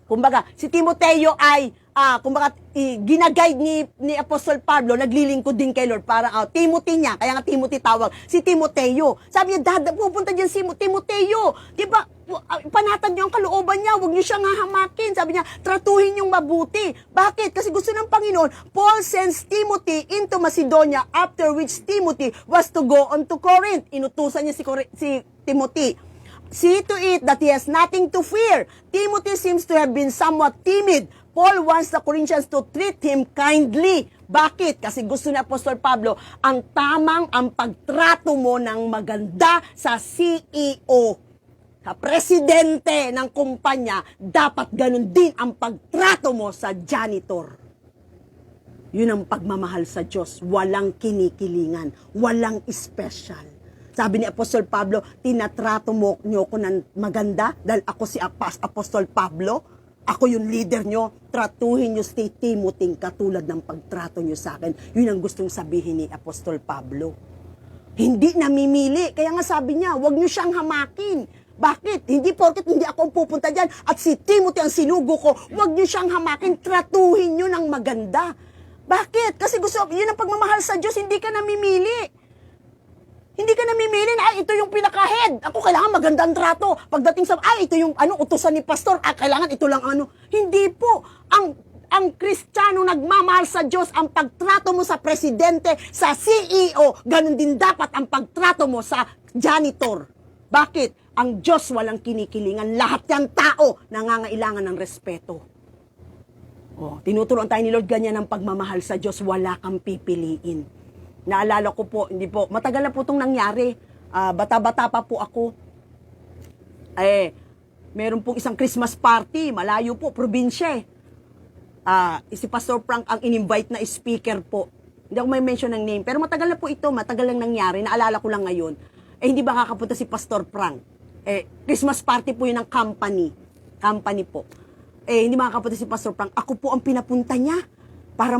Kumbaga, si Timoteo ay ginaguide ni Apostol Pablo, naglilingkod din kay Lord, parang Timothy niya, kaya nga Timothy tawag, si Timoteo. Sabi niya, pupunta dyan si Timoteo, di ba, panatag niyo ang kalooban niya, huwag niyo siyang hahamakin. Sabi niya, tratuhin niyong mabuti. Bakit? Kasi gusto ng Panginoon, Paul sends Timothy into Macedonia, after which Timothy was to go on to Corinth. Inutusan niya si Timothy. See to it that he has nothing to fear. Timothy seems to have been somewhat timid. Paul wants the Corinthians to treat him kindly. Bakit? Kasi gusto ni Apostol Pablo, ang pagtrato mo ng maganda sa CEO, sa presidente ng kumpanya, dapat ganun din ang pagtrato mo sa janitor. Yun ang pagmamahal sa Diyos. Walang kinikilingan, walang special. Sabi ni Apostol Pablo, tinatrato mo niyo ko ng maganda dahil ako si Apostol Pablo. Ako yung leader nyo, tratuhin nyo si Timothy katulad ng pagtrato nyo sa akin. Yun ang gustong sabihin ni Apostol Pablo. Hindi namimili. Kaya nga sabi niya, huwag nyo siyang hamakin. Bakit? Hindi porket hindi ako ang pupunta dyan at si Timothy ang sinugo ko, huwag nyo siyang hamakin, tratuhin nyo ng maganda. Bakit? Kasi yun ang pagmamahal sa Diyos, hindi ka namimili. Hindi ka namimili na, ito yung pinaka-head. Ako, kailangan magandang trato. Pagdating sa, ito yung utusan ni pastor. Kailangan ito lang Hindi po. Ang Kristiyano nagmamahal sa Diyos, ang pagtrato mo sa presidente, sa CEO, ganun din dapat ang pagtrato mo sa janitor. Bakit? Ang Diyos walang kinikilingan. Lahat yung tao nangangailangan ng respeto. Tinuturuan tayo ni Lord ganyan ang pagmamahal sa Diyos, wala kang pipiliin. Naalala ko po, matagal na po itong nangyari. Bata-bata pa po ako. Meron pong isang Christmas party, malayo po, probinsya si Pastor Frank ang in-invite na speaker po. Hindi ako may mention ng name, pero matagal na po ito, matagal lang nangyari, naalala ko lang ngayon. Hindi ba kakapunta si Pastor Frank? Christmas party po yun ng company po. Hindi makakapunta si Pastor Frank. Ako po ang pinapunta niya para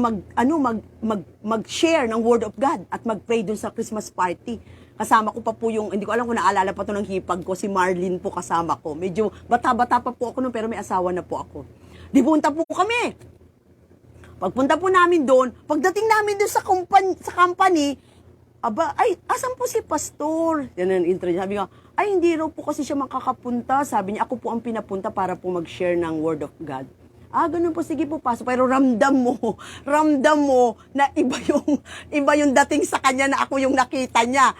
mag-share ng Word of God at mag-pray dun sa Christmas party. Kasama ko pa po hindi ko alam kung naalala pa to ng hipag ko, si Marlene po kasama ko. Medyo bata-bata pa po ako noon, pero may asawa na po ako. Di punta po kami. Pagpunta po namin doon, pagdating namin doon sa company, aba, ay, asan po si pastor? Yan ang intro niya. Sabi ko, ay, hindi raw po kasi siya makakapunta. Sabi niya, ako po ang pinapunta para po mag-share ng Word of God. Ganun po, sige po, pasok. Pero ramdam mo na iba yung dating sa kanya na ako yung nakita niya.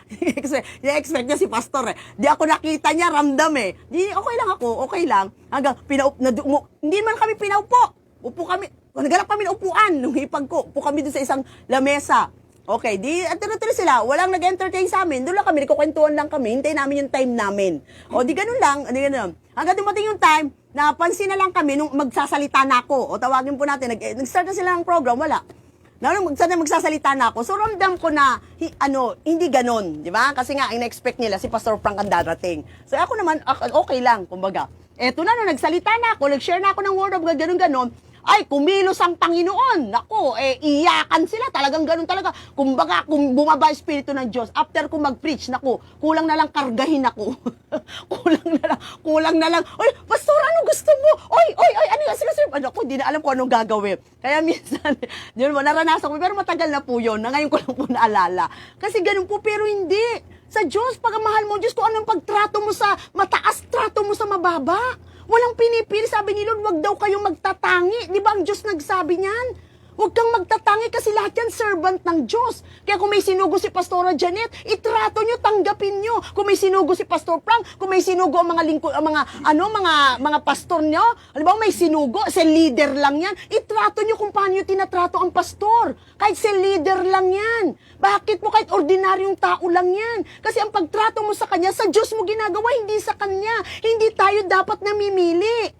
I-expect niya si pastor eh. Di ako nakita niya, ramdam eh. Di, okay lang ako, okay lang. Hanggang hindi man kami pinaupo. Upo kami, naghanap kami ng upuan nung hipag ko. Upo kami doon sa isang lamesa. Okay, di, tuloy sila. Walang nag-entertain sa amin. Doon lang kami, nagkukwentuhan lang kami. Hintayin namin yung time namin. O, di ganun lang. Di ganun. Hanggang dumating yung time, napansin na lang kami nung magsasalita na ako. O, tawagin po natin. Nag-start na sila ng program, wala. Nung magsasalita na ako. So, ramdam ko na, hindi ganun. Di ba? Kasi nga, in-expect nila si Pastor Frank ang darating. So, ako naman, okay lang, kumbaga. Eto na, nung nagsalita na ako, nag-share na ako ng Word of God, ganun-ganon. Ay, kumilos ang Panginoon. Nako, iyakan sila. Talagang ganun talaga. Kumbaga, kung bumaba ang Espiritu ng Diyos, after ko mag-preach, nako, kulang na lang kargahin ako. kulang na lang. Oy, pastor, ano gusto mo? Oy, ano yung sinasabi? Ako, di na alam ko anong gagawin. Kaya minsan, yun mo, naranasan ko, pero matagal na po yun. Na ngayon ko lang po naalala. Kasi ganun po, pero hindi. Sa Diyos, pag mahal mo, Diyos, kung anong pagtrato mo sa mataas, trato mo sa mababa. Walang pinipili. Sabi ni Lord, wag daw kayong magtatangi. Di ba ang Diyos nagsabi niyan? Huwag kang magtatangi kasi lahat yan servant ng Diyos. Kaya kung may sinugo si Pastora Janet, itrato nyo, tanggapin nyo. Kung may sinugo si Pastor Frank, kung may sinugo ang mga lingkod, ang mga pastor nyo, alam ba, may sinugo, si leader lang yan, itrato nyo kung paano nyo tinatrato ang pastor. Kahit si leader lang yan. Bakit mo kahit ordinaryong tao lang yan? Kasi ang pagtrato mo sa kanya, sa Diyos mo ginagawa, hindi sa kanya. Hindi tayo dapat namimili.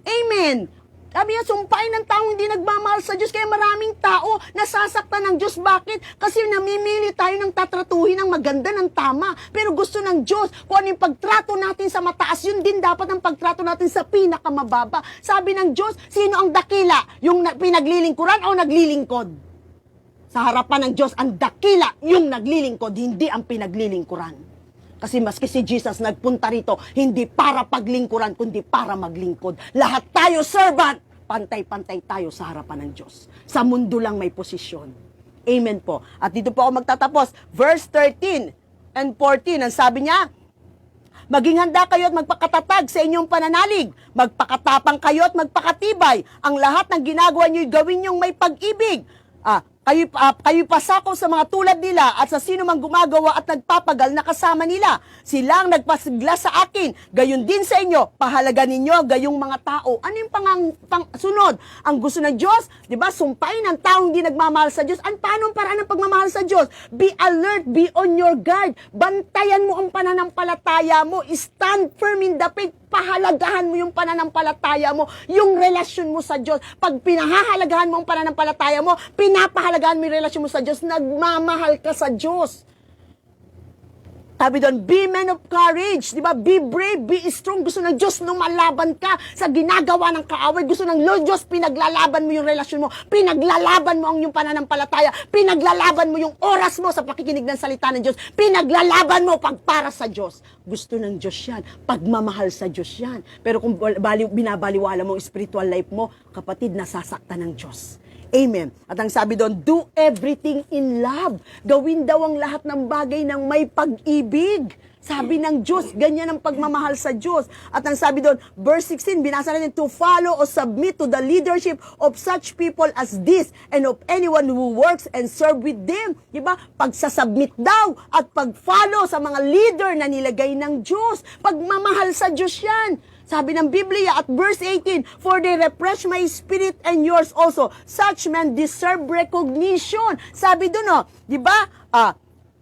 Amen. Sabi niya, sumpain ng taong hindi nagmamahal sa Diyos. Kaya maraming tao nasasaktan ng Diyos. Bakit? Kasi namimili tayo ng tatratuhin ng maganda, ng tama. Pero gusto ng Diyos, kung ano yung pagtrato natin sa mataas, yun din dapat ang pagtrato natin sa pinakamababa. Sabi ng Diyos, sino ang dakila? Yung pinaglilingkuran o naglilingkod? Sa harapan ng Diyos, ang dakila, yung naglilingkod, hindi ang pinaglilingkuran. Kasi maski si Jesus nagpunta rito, hindi para paglingkuran, kundi para maglingkod. Lahat tayo servant, pantay-pantay tayo sa harapan ng Diyos. Sa mundo lang may posisyon. Amen po. At dito po ako magtatapos. Verse 13 and 14, ang sabi niya, maging handa kayo at magpakatatag sa inyong pananalig. Magpakatapang kayo at magpakatibay. Ang lahat ng ginagawa niyo'y gawin niyong may pag-ibig. Kayo pasako sa mga tulad nila at sa sino mang gumagawa at nagpapagal na kasama nila. Silang nagpasigla sa akin, gayon din sa inyo, pahalaga ninyo gayong mga tao. Ano yung sunod? Ang gusto ng Diyos, di ba, sumpain ang taong hindi nagmamahal sa Diyos. Paano ang paraan ng pagmamahal sa Diyos? Be alert, be on your guard. Bantayan mo ang pananampalataya mo. Stand firm in the faith. Pahalagahan mo yung pananampalataya mo, yung relasyon mo sa Diyos. Pag pinahahalagahan mo ang pananampalataya mo, pinapahalagahan mo yung relasyon mo sa Diyos, nagmamahal ka sa Diyos. Sabi doon, be men of courage, di ba? Be brave, be strong. Gusto ng Diyos lumalaban ka sa ginagawa ng kaaway. Gusto ng Lord Diyos, pinaglalaban mo yung relasyon mo. Pinaglalaban mo ang iyong pananampalataya. Pinaglalaban mo yung oras mo sa pakikinig ng salita ng Diyos. Pinaglalaban mo pagpara sa Diyos. Gusto ng Diyos yan. Pagmamahal sa Diyos yan. Pero kung binabaliwala mo ang spiritual life mo, kapatid, nasasaktan ng Diyos. Amen. At ang sabi doon, do everything in love. Gawin daw ang lahat ng bagay ng may pag-ibig. Sabi ng Diyos, ganyan ang pagmamahal sa Diyos. At ang sabi doon, verse 16, binasa natin, to follow or submit to the leadership of such people as this and of anyone who works and serve with them. Diba? Pagsasubmit daw at pag-follow sa mga leader na nilagay ng Diyos. Pagmamahal sa Diyos yan. Sabi ng Biblia at verse 18, for they refresh my spirit and yours also. Such men deserve recognition. Sabi doon, di ba?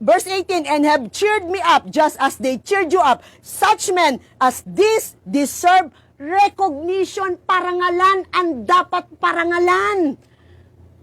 Verse 18, and have cheered me up just as they cheered you up. Such men as this deserve recognition, parangalan, ang dapat parangalan.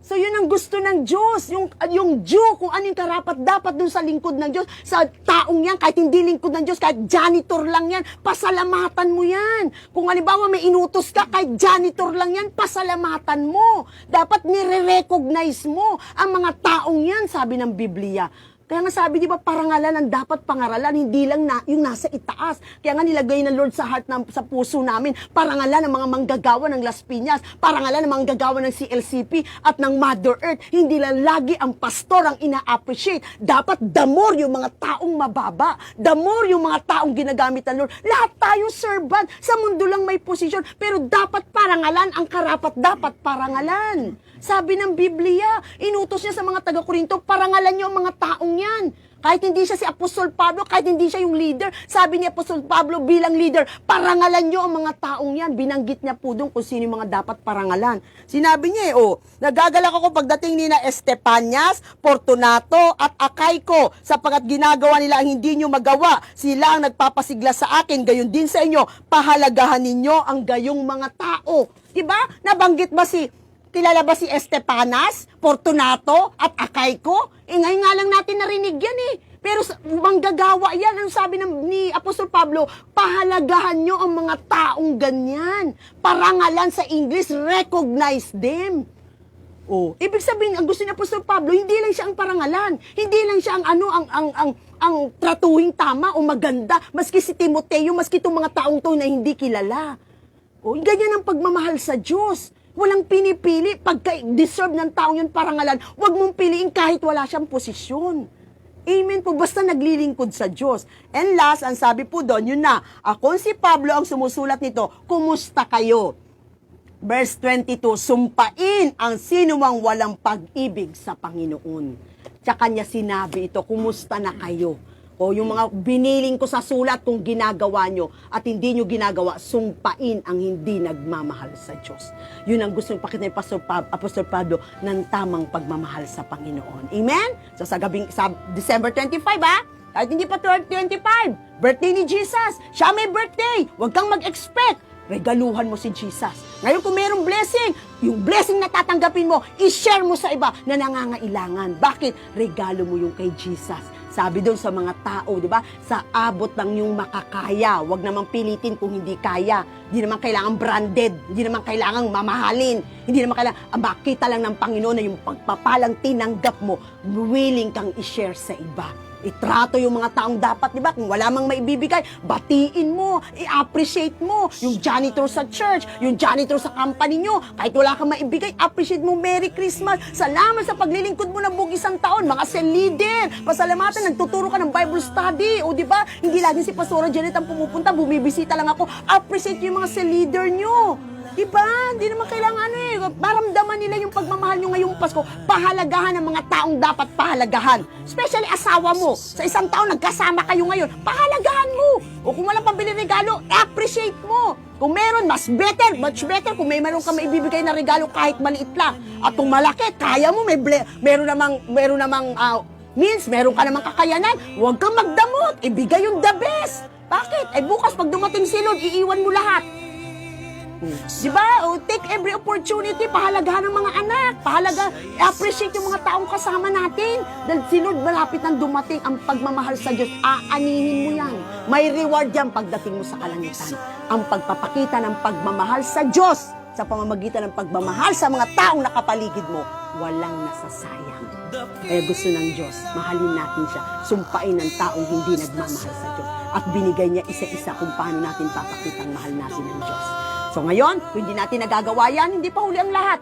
So yun ang gusto ng Diyos, yung due, kung ano yung karapat-dapat dun sa lingkod ng Diyos, sa taong yan, kahit hindi lingkod ng Diyos, kahit janitor lang yan, pasalamatan mo yan. Kung halimbawa may inutos ka, kahit janitor lang yan, pasalamatan mo. Dapat nire-recognize mo ang mga taong yan, sabi ng Biblia. Kaya nga sabi, di ba, parangalan ang dapat pangaralan, hindi lang yung nasa itaas. Kaya nga nilagay ng Lord sa heart, sa puso namin, parangalan ng mga manggagawa ng Las Piñas, parangalan ng mga manggagawa ng CLCP at ng Mother Earth. Hindi lang lagi ang pastor ang ina-appreciate. Dapat the more yung mga taong mababa, the more yung mga taong ginagamit ng Lord. Lahat tayo servant, sa mundo lang may posisyon, pero dapat parangalan ang karapat dapat parangalan. Sabi ng Biblia, inutos niya sa mga taga-Korinto, parangalan niyo ang mga taong yan. Kahit hindi siya si Apostol Pablo, kahit hindi siya yung leader, sabi ni Apostol Pablo bilang leader, parangalan niyo ang mga taong yan. Binanggit niya po doon kung sino yung mga dapat parangalan. Sinabi niya nagagalak ako pagdating ni na Estepanias, Fortunato at Acaico, sapagkat ginagawa nila ang hindi niyo magawa. Sila ang nagpapasigla sa akin, gayon din sa inyo. Pahalagahan ninyo ang gayong mga tao. Diba? Nabanggit ba kilala ba si Estepanas, Fortunato, at Acaico? Ngayon nga lang natin narinig yan Pero manggagawa yan. Ang sabi ni Apostol Pablo, pahalagahan nyo ang mga taong ganyan. Parangalan sa English, recognize them. Ibig sabihin, ang gusto ni Apostol Pablo, hindi lang siya ang parangalan. Hindi lang siya ang tratuhing tama o maganda. Maski si Timoteo, maski itong mga taong to na hindi kilala. Ganyan ang pagmamahal sa Diyos. Walang pinipili. Pagka-deserve ng taong yun parangalan, huwag mong piliin kahit wala siyang posisyon. Amen po. Basta naglilingkod sa Diyos. And last, ang sabi po doon, yun na. Ako si Pablo ang sumusulat nito. Kumusta kayo? Verse 22, sumpain ang sinumang walang pag-ibig sa Panginoon. Tsaka niya sinabi ito, kumusta na kayo? Yung mga biniling ko sa sulat kung ginagawa nyo at hindi nyo ginagawa, sumpain ang hindi nagmamahal sa Diyos. Yun ang gusto pakita ni Apostol Pablo ng tamang pagmamahal sa Panginoon. Amen? So sa December 25 kahit hindi pa 25, birthday ni Jesus. Siya may birthday. Huwag kang mag-expect. Regaluhan mo si Jesus. Ngayon kung mayroong blessing, yung blessing na tatanggapin mo, i-share mo sa iba na nangangailangan. Bakit? Regalo mo yung kay Jesus. Sabi doon sa mga tao, di ba? Sa abot ng yung makakaya. Huwag namang pilitin kung hindi kaya. Hindi naman kailangan branded. Hindi naman kailangan mamahalin. Hindi naman kailangan, makita lang ng Panginoon na yung pagpapalang tinanggap mo, willing kang i-share sa iba. Itrato yung mga taong dapat, di ba? Kung wala mang maibibigay, batiin mo, i-appreciate mo. Yung janitor sa church, yung janitor sa company nyo, kahit wala kang maibigay, appreciate mo, Merry Christmas. Salamat sa paglilingkod mo ng buong isang taon. Mga cell leader, pasalamatan, nagtuturo ka ng Bible study. O di ba? Hindi lagi si Pastora Janet ang pumupunta, bumibisita lang ako. Appreciate yung mga cell leader nyo. Diba? Hindi naman kailangan maramdaman nila yung pagmamahal nyo ngayong Pasko. Pahalagahan ang mga taong dapat pahalagahan. Especially asawa mo. Sa isang taon, nagkasama kayo ngayon. Pahalagahan mo. O kung walang pambili regalo, appreciate mo. Kung meron, mas better, much better. Kung meron ka maibibigay na regalo kahit maliit lang. At kung malaki, kaya mo, meron namang means, meron ka namang kakayanan. Huwag kang magdamot. Ibigay yung the best. Bakit? Bukas pag dumating si Lord, iiwan mo lahat. Diba? Take every opportunity, pahalagahan ng mga anak, appreciate yung mga taong kasama natin. Dahil si Lord malapit nang dumating ang pagmamahal sa Diyos, aanihin mo yan. May reward yan pagdating mo sa kalangitan. Ang pagpapakita ng pagmamahal sa Diyos sa pamamagitan ng pagmamahal sa mga taong nakapaligid mo, walang nasasayang. Kaya gusto ng Diyos, mahalin natin siya, sumpain ng taong hindi nagmamahal sa Diyos. At binigay niya isa-isa kung paano natin papakitang mahal natin ng Diyos. So ngayon, kung hindi natin nagagawa yan, hindi pa huli ang lahat.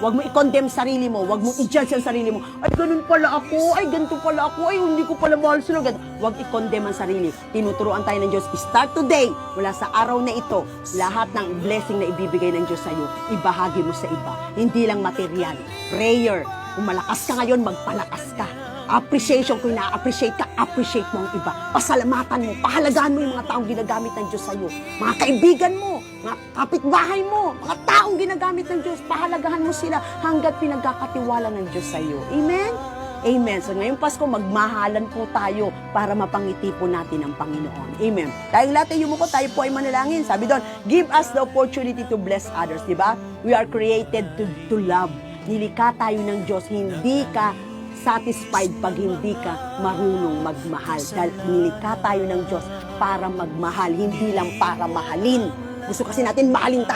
Huwag mo i-condemn sarili mo, huwag mo i-judge ang sarili mo. Ay, ganun pala ako, ay, ganito pala ako, ay, hindi ko pala mahal sila. Huwag i-condemn ang sarili. Tinuturuan tayo ng Diyos. Start today, mula sa araw na ito, lahat ng blessing na ibibigay ng Diyos sa iyo, ibahagi mo sa iba. Hindi lang material. Prayer. Kung malakas ka ngayon, magpalakas ka. Appreciation, kung na-appreciate ka, appreciate mo ang iba. Pasalamatan mo, pahalagahan mo yung mga taong ginagamit ng Diyos sa iyo. Mga kaibigan mo, mga kapitbahay mo, mga taong ginagamit ng Diyos, pahalagahan mo sila hanggat pinagkakatiwala ng Diyos sa iyo. Amen? Amen. So ngayong Pasko, magmahalan po tayo para mapangiti po natin ang Panginoon. Amen. Dahil lahat ay yumuko, tayo po ay manalangin. Sabi doon, give us the opportunity to bless others. Diba? We are created to love. Nilikha tayo ng Diyos, hindi ka satisfied pag hindi ka marunong magmahal. Dahil nilikha tayo ng Diyos para magmahal, hindi lang para mahalin. Gusto kasi natin mahalin,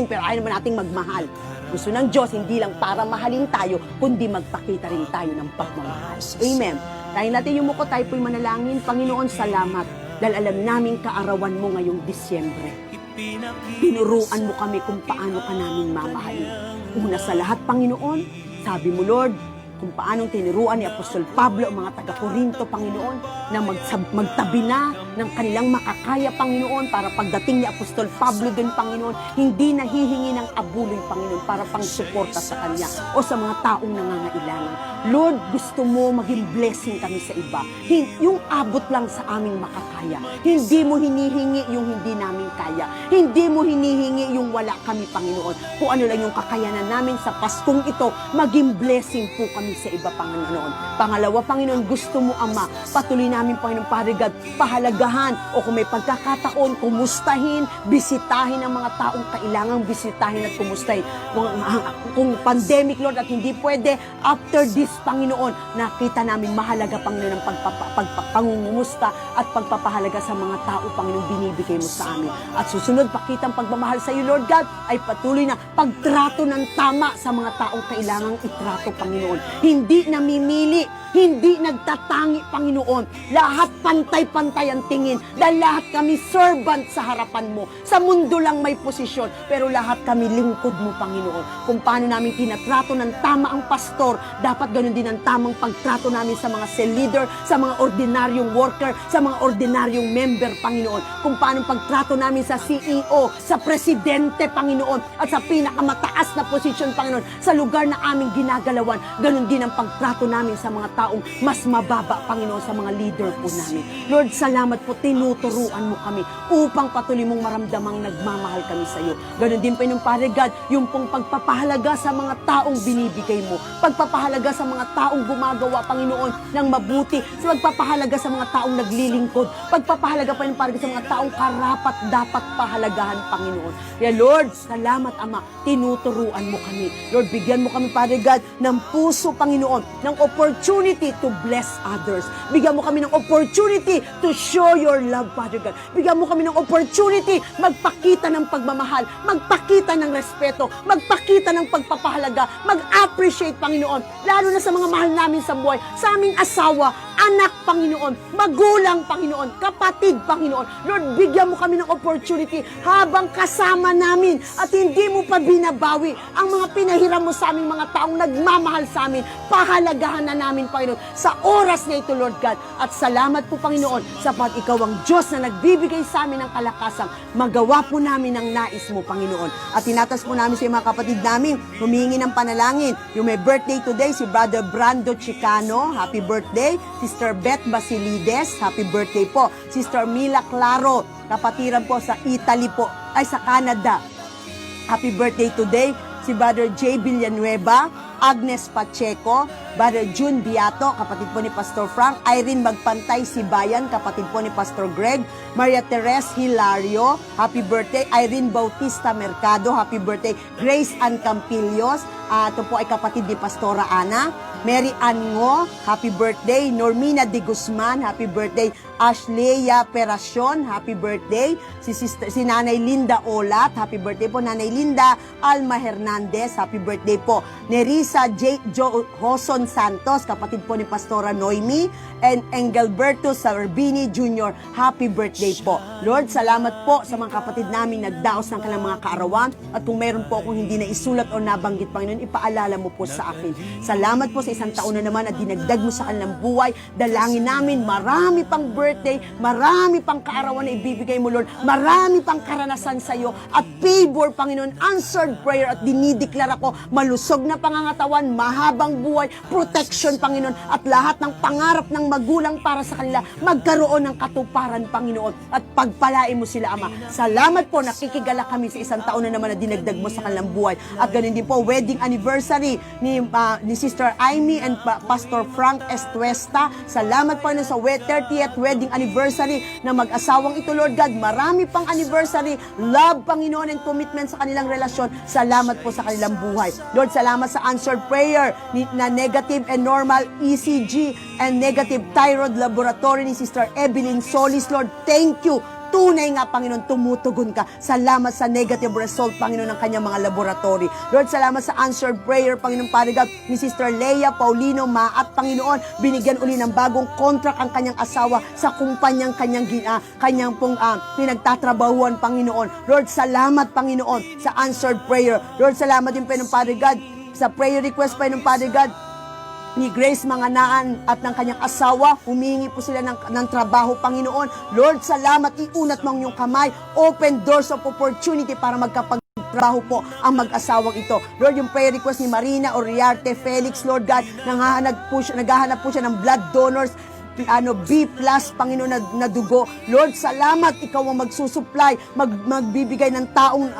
pero ayaw naman nating magmahal. Gusto ng Diyos, hindi lang para mahalin tayo, kundi magpakita rin tayo ng pagmamahal. Amen. Dahil natin yung muko, tayo po'y manalangin. Panginoon, salamat. Dahil alam namin kaarawan mo ngayong Disyembre. Tinuruan mo kami kung paano ka namin mamahalin. Una sa lahat, Panginoon, sabi mo, Lord, kung paanong tinuruan ni Apostol Pablo ang mga taga-Korinto, Panginoon, na magtabi na ng kanilang makakaya, Panginoon, para pagdating ni Apostol Pablo din, Panginoon, hindi nahihingi ng abuloy, Panginoon, para pang-suporta sa kanya o sa mga taong nangangailangan. Lord, gusto mo maging blessing kami sa iba. Yung abot lang sa aming makakaya. Hindi mo hinihingi yung hindi namin kaya. Hindi mo hinihingi yung wala kami, Panginoon. Kung ano lang yung kakayanan namin sa Paskong ito, maging blessing po kami sa iba, Panginoon. Pangalawa, Panginoon, gusto mo, Ama, patuloy namin, Panginoon, parigad, pahalagahan, o kung may pagkakataon, kumustahin, bisitahin ang mga taong kailangang bisitahin at kumustahin. Kung pandemic, Lord, at hindi pwede, after this, Panginoon, nakita namin mahalaga, Panginoon, ang pangungumusta at pagpapahalaga sa mga tao, Panginoon, binibigay mo sa amin. At susunod, pakitang pagmamahal sa iyo, Lord God, ay patuloy na pagtrato ng tama sa mga taong kailangang itrato, Panginoon. Hindi namimili, hindi nagtatangi, Panginoon. Lahat pantay-pantay ang tingin dahil lahat kami servant sa harapan mo. Sa mundo lang may posisyon, pero lahat kami lingkod mo, Panginoon. Kung paano namin tinatrato ng tama ang pastor, dapat ganun din ang tamang pagtrato namin sa mga cell leader, sa mga ordinaryong worker, sa mga ordinaryong member, Panginoon. Kung paano pagtrato namin sa CEO, sa presidente, Panginoon, at sa pinakamataas na posisyon, Panginoon, sa lugar na aming ginagalawan, ganun din ang pagtrato namin sa mga taong mas mababa, Panginoon, sa mga leader po namin. Lord, salamat po, tinuturuan mo kami upang patuloy mong maramdamang nagmamahal kami sa iyo. Ganun din, Panginoon, Pare God, yung pong pagpapahalaga sa mga taong binibigay mo, pagpapahalaga sa mga taong gumagawa, Panginoon, ng mabuti, sa pagpapahalaga sa mga taong naglilingkod, pagpapahalaga, Panginoon, Pare God, sa mga taong karapat dapat pahalagahan, Panginoon. Kaya, Lord, salamat, Ama, tinuturuan mo kami. Lord, bigyan mo kami, Pare God, ng puso, Panginoon, ng opportunity to bless others. Bigyan mo kami ng opportunity to show your love, Father God. Bigyan mo kami ng opportunity magpakita ng pagmamahal, magpakita ng respeto, magpakita ng pagpapahalaga, mag-appreciate, Panginoon, lalo na sa mga mahal namin sa buhay, sa aming asawa, anak, Panginoon, magulang, Panginoon, kapatid, Panginoon. Lord, bigyan mo kami ng opportunity habang kasama namin at hindi mo pa binabawi ang mga pinahiram mo sa aming mga taong nagmamahal sa amin. Pahalagahan na namin, Panginoon, sa oras na ito, Lord God. At salamat po, Panginoon, sapat ikaw ang Diyos na nagbibigay sa amin ng kalakasang magawa po namin ang nais mo, Panginoon. At tinatas po namin sa mga kapatid namin, humingi ng panalangin. Yung may birthday today, si Brother Brando Chicano, happy birthday. Sister Beth Basilides, happy birthday po. Sister Mila Claro, kapatiran po sa Italy po, ay sa Canada. Happy birthday today. Si Brother J. Villanueva, Agnes Pacheco, Brother June Biato, kapatid po ni Pastor Frank, Irene Magpantay Sibayan, kapatid po ni Pastor Greg, Maria Teres Hilario, happy birthday, Irene Bautista Mercado, happy birthday, Grace Ann Campillos, ito po ay kapatid ni Pastora Ana, Mary Ann Ngo, happy birthday, Normina De Guzman, happy birthday, Ashleya Peracion, happy birthday, si Nanay Linda Olat, happy birthday po, Nanay Linda Alma Hernandez, happy birthday po, Nerissa J. Hoson Santos, kapatid po ni Pastora Noemi, and Engelberto Sarbini Jr., happy birthday po. Lord, salamat po sa mga kapatid namin nagdaos ng kanilang mga kaarawan, at kung mayroon po akong hindi na isulat o nabanggit, Panginoon, ipaalala mo po sa akin. Salamat po sa isang taon na naman at dinagdag mo sa kanilang buhay. Dalangin namin, marami pang birthday, marami pang kaarawan na ibibigay mo, Lord, marami pang karanasan sa iyo at favor, Panginoon, answered prayer, at dinideklara ko malusog na pangangatawan, mahabang buhay, protection, Panginoon, at lahat ng pangarap ng magulang para sa kanila magkaroon ng katuparan, Panginoon, at pagpalain mo sila, Ama. Salamat po, nakikigala kami sa isang taon na naman na dinagdag mo sa kanilang buhay. At ganun din po, wedding anniversary ni Sister Amy and Pastor Frank Estuesta. Salamat po sa 30th wedding anniversary na mag-asawang ito, Lord God. Marami pang anniversary, love, Panginoon, and commitment sa kanilang relasyon. Salamat po sa kanilang buhay. Lord, salamat sa answered prayer na negative and normal ECG and negative thyroid laboratory ni Sister Evelyn Solis. Lord, thank you. tunay nga, Panginoon, tumutugon ka. Salamat sa negative result, Panginoon, ng kanyang mga laboratory. Lord, salamat sa answered prayer, Panginoon, Padre God, ni Sister Leia Paulino Maat, Panginoon, binigyan uli ng bagong contract ang kanyang asawa sa kumpanyang kanyang pong pinagtatrabahuan, Panginoon. Lord, salamat, Panginoon, sa answered prayer. Lord, salamat din, Panginoon, Padre God, sa prayer request, Panginoon, Padre God, ni Grace Manganaan at ng kanyang asawa. Humingi po sila ng trabaho, Panginoon. Lord, salamat. Iunat mo ang iyong kamay. Open doors of opportunity para magkapagtrabaho po ang mag-asawang ito. Lord, yung prayer request ni Marina Oriarte Felix, Lord God, naghahanap po siya ng blood donors, B+, Panginoon, na dugo. Lord, salamat. Ikaw ang magsusupply, magbibigay ng taong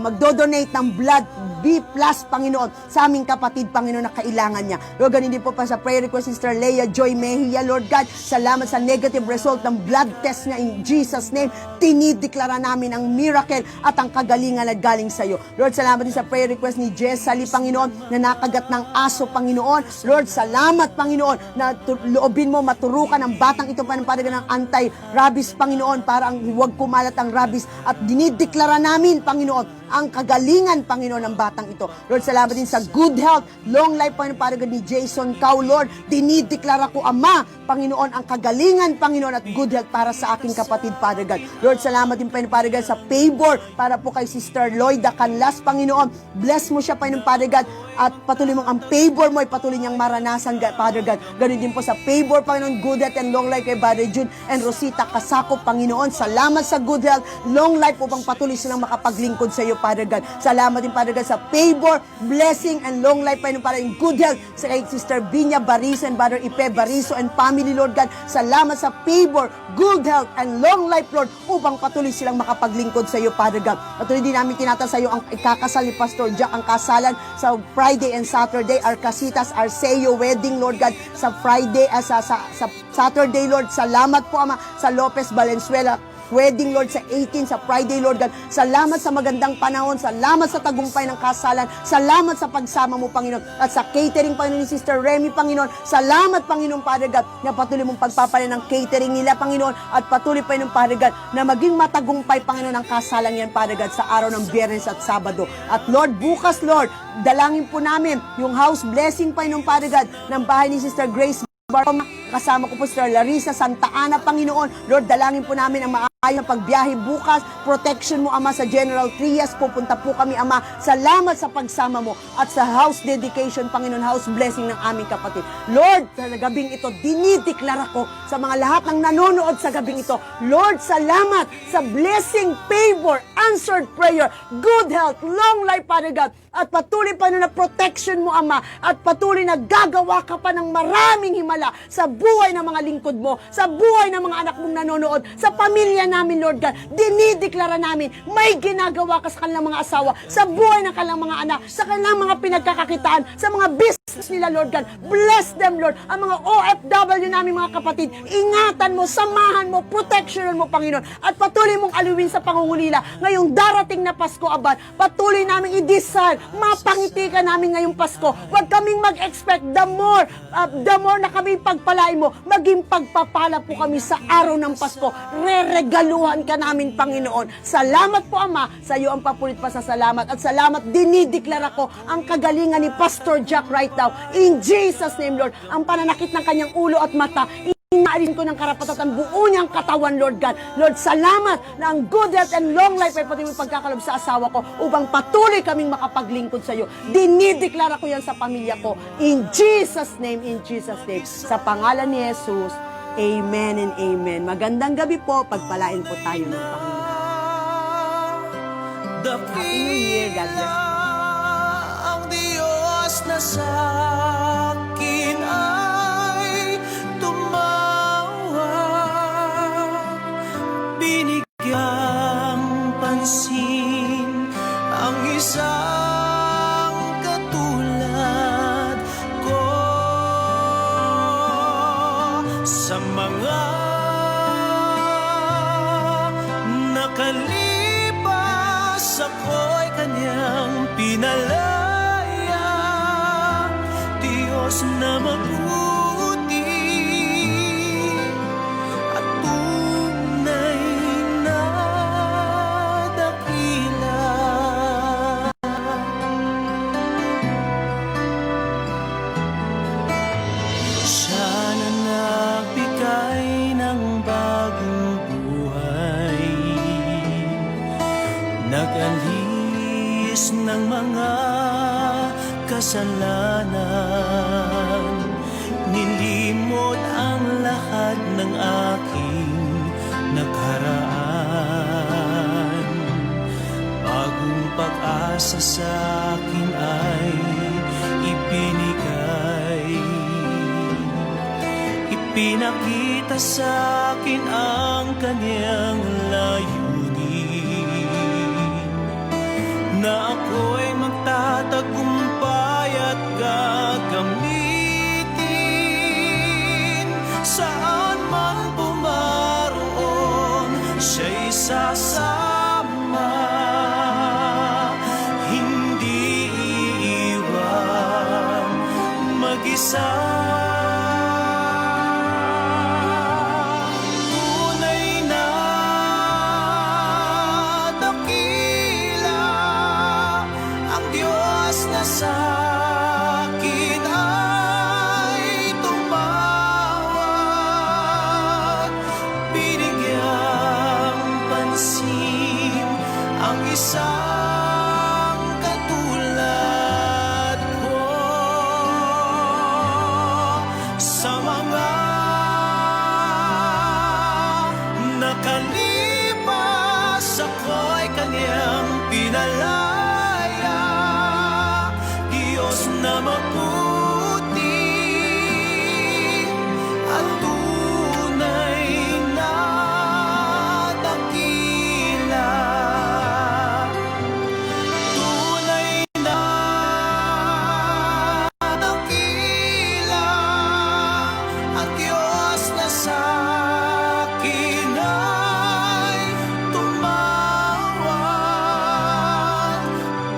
magdodonate ng blood B+, Panginoon, sa aming kapatid, Panginoon, na kailangan niya. Lord, ganun din po pa sa prayer request, Sister Leia Joy Mejia, Lord God, salamat sa negative result ng blood test niya in Jesus' name. Tinideklara namin ang miracle at ang kagalingan na galing sa iyo. Lord, salamat din sa prayer request ni Jessally, Panginoon, na nakagat ng aso, Panginoon. Lord, salamat, Panginoon, na loobin mo maturukan ang batang ito, Panamparagan ng anti-rabies, Panginoon, para ang huwag kumalat ang rabies. At dinideklara namin, Panginoon, ang kagalingan, Panginoon, ng batang ito. Lord, salamat din sa good health, long life, Panginoon, Panamparagan ni Jason Cao, Lord. Dinideklara ko, Ama, Panginoon, ang kagalingan, Panginoon, at good health para sa aking kapatid, Father God. Lord, salamat din, Panamparagan, sa favor para po kay Sister Lloyda Canlas, Panginoon. Bless mo siya, Panginoon, Father God, at patuloy mong ang favor mo ay patuloy niyang maranasan, Father God. Ganun din po sa favor, Panginoon, good health and long life kay Brother Jude and Rosita Kasako, Panginoon. Salamat sa good health, long life upang patuloy silang makapaglingkod sa iyo, Father God. Salamat din, Father God, sa favor, blessing, and long life, Panginoon, para in good health sa kay Sister Binya Bariso and Brother Ipe Bariso and family, Lord God. Salamat sa favor, good health, and long life, Lord, upang patuloy silang makapaglingkod sa iyo, Father God. Patuloy din namin tinata sa iyo ang ikakasal ni Pastor Jack, ang kasalan sa Friday and Saturday, Arcasitas Arceo wedding, Lord God, sa Friday, sa Saturday, Lord. Salamat po, Ama, sa Lopez Valenzuela wedding, Lord, sa 18, sa Friday, Lord God. Salamat sa magandang panahon. Salamat sa tagumpay ng kasalan. Salamat sa pagsama mo, Panginoon. At sa catering, Panginoon, ni Sister Remy, Panginoon. Salamat, Panginoon, Father God, na patuloy mong pagpapalan ng catering nila, Panginoon. At patuloy, Panginoon, Father God, na maging matagumpay, Panginoon, ang kasalan yan, Father God, sa araw ng Biyernes at Sabado. At Lord, bukas, Lord, dalangin po namin yung house blessing, Panginoon, Father God, ng bahay ni Sister Grace Baroma. Kasama ko po Sister Larissa Santa Ana, Panginoon. Lord, dalangin po namin ang maayos pagbiyahe bukas. Protection mo, Ama, sa General Trias. Pupunta po kami, Ama. Salamat sa pagsama mo at sa house dedication, Panginoon, house blessing ng aming kapatid. Lord, sa gabing ito, dinideklara ko sa mga lahat ng nanonood sa gabing ito. Lord, salamat sa blessing, favor, answered prayer, good health, long life, Father God. At patuloy pa na protection mo, Ama. At patuloy na gagawa ka pa ng maraming himala sa buhay ng mga lingkod mo, sa buhay ng mga anak mong nanonood, sa pamilya namin, Lord God. Dinideklara namin, may ginagawa ka sa kanilang mga asawa, sa buhay ng kanilang mga anak, sa kanilang mga pinagkakakitaan, sa mga business nila, Lord God. Bless them, Lord. Ang mga OFW namin, mga kapatid, ingatan mo, samahan mo, protectionan mo, Panginoon. At patuloy mong aluwin sa pangungulila ngayong darating na Pasko, Aban. Patuloy namin i-desire, mapangiti ka namin ngayong Pasko. Huwag kaming mag-expect the more na kami pagpalain mo, maging pagpapala po kami sa araw ng Pasko. Reregaluhan ka namin, Panginoon. Salamat po, Ama, sa iyo ang papulit pa sa salamat. At salamat, dinideklara ko ang kagalingan ni Pastor Jack right now. In Jesus' name, Lord, ang pananakit ng kanyang ulo at mata, inaalin ko ng karapatan ang buo niyang katawan, Lord God. Lord, salamat na ang good health and long life ay pati yung pagkakalob sa asawa ko upang patuloy kaming makapaglingkod sa iyo. Dinideklara ko yan sa pamilya ko. In Jesus' name, in Jesus' name. Sa pangalan ni Jesus, amen and amen. Magandang gabi po. Pagpalain po tayo ng Panginoon. Happy New Year. God bless you. Ang Diyos na sa akin ay tumawag, binigyang pansin ang isang katulad ko sa mga nakalipas ako'y kanyang pinalaya. Diyos bagong buhay. Nag-alis ng mga kasalanan, nilimot ang lahat ng aking nakaraan. Bagong pag-asa sa akin ay ibinigay. Ipinakita sa akin ang kanyang layunin, na ako'y magtatagumpay at gagamitin. Saan man pumaroon, siya'y sasama, hindi iiwan mag-isa. Sa akin ay tumawag, binigyang pansin ang isang katulad ko. Sa mga nakalipas ako'y kanyang pinalaya, na mabuti at tunay na dakila. Tunay na dakila ang Diyos na sa akin ay tumawag,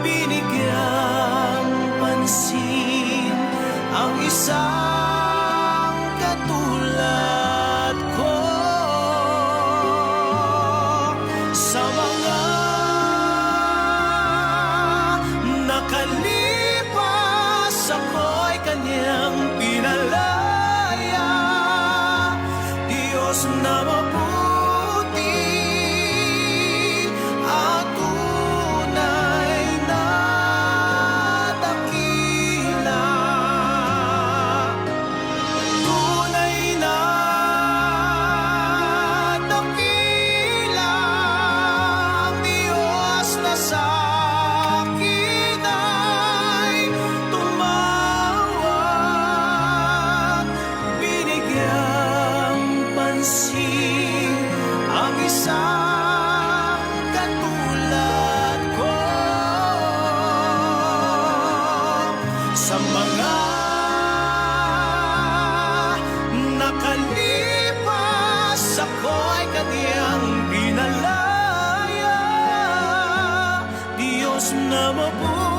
binigyan pansin ang isang katulad ko. Sa mga nakalipas ako'y kanyang pinalaya, Diyos na mabuti at tunay na dakila. Tunay na dakila ang Diyos na sa akin ay tumawag, binigyang pansin ang isang katulad ko. Sa mga nakalipas ako'y kanyang pinalaya, Diyos na mabuti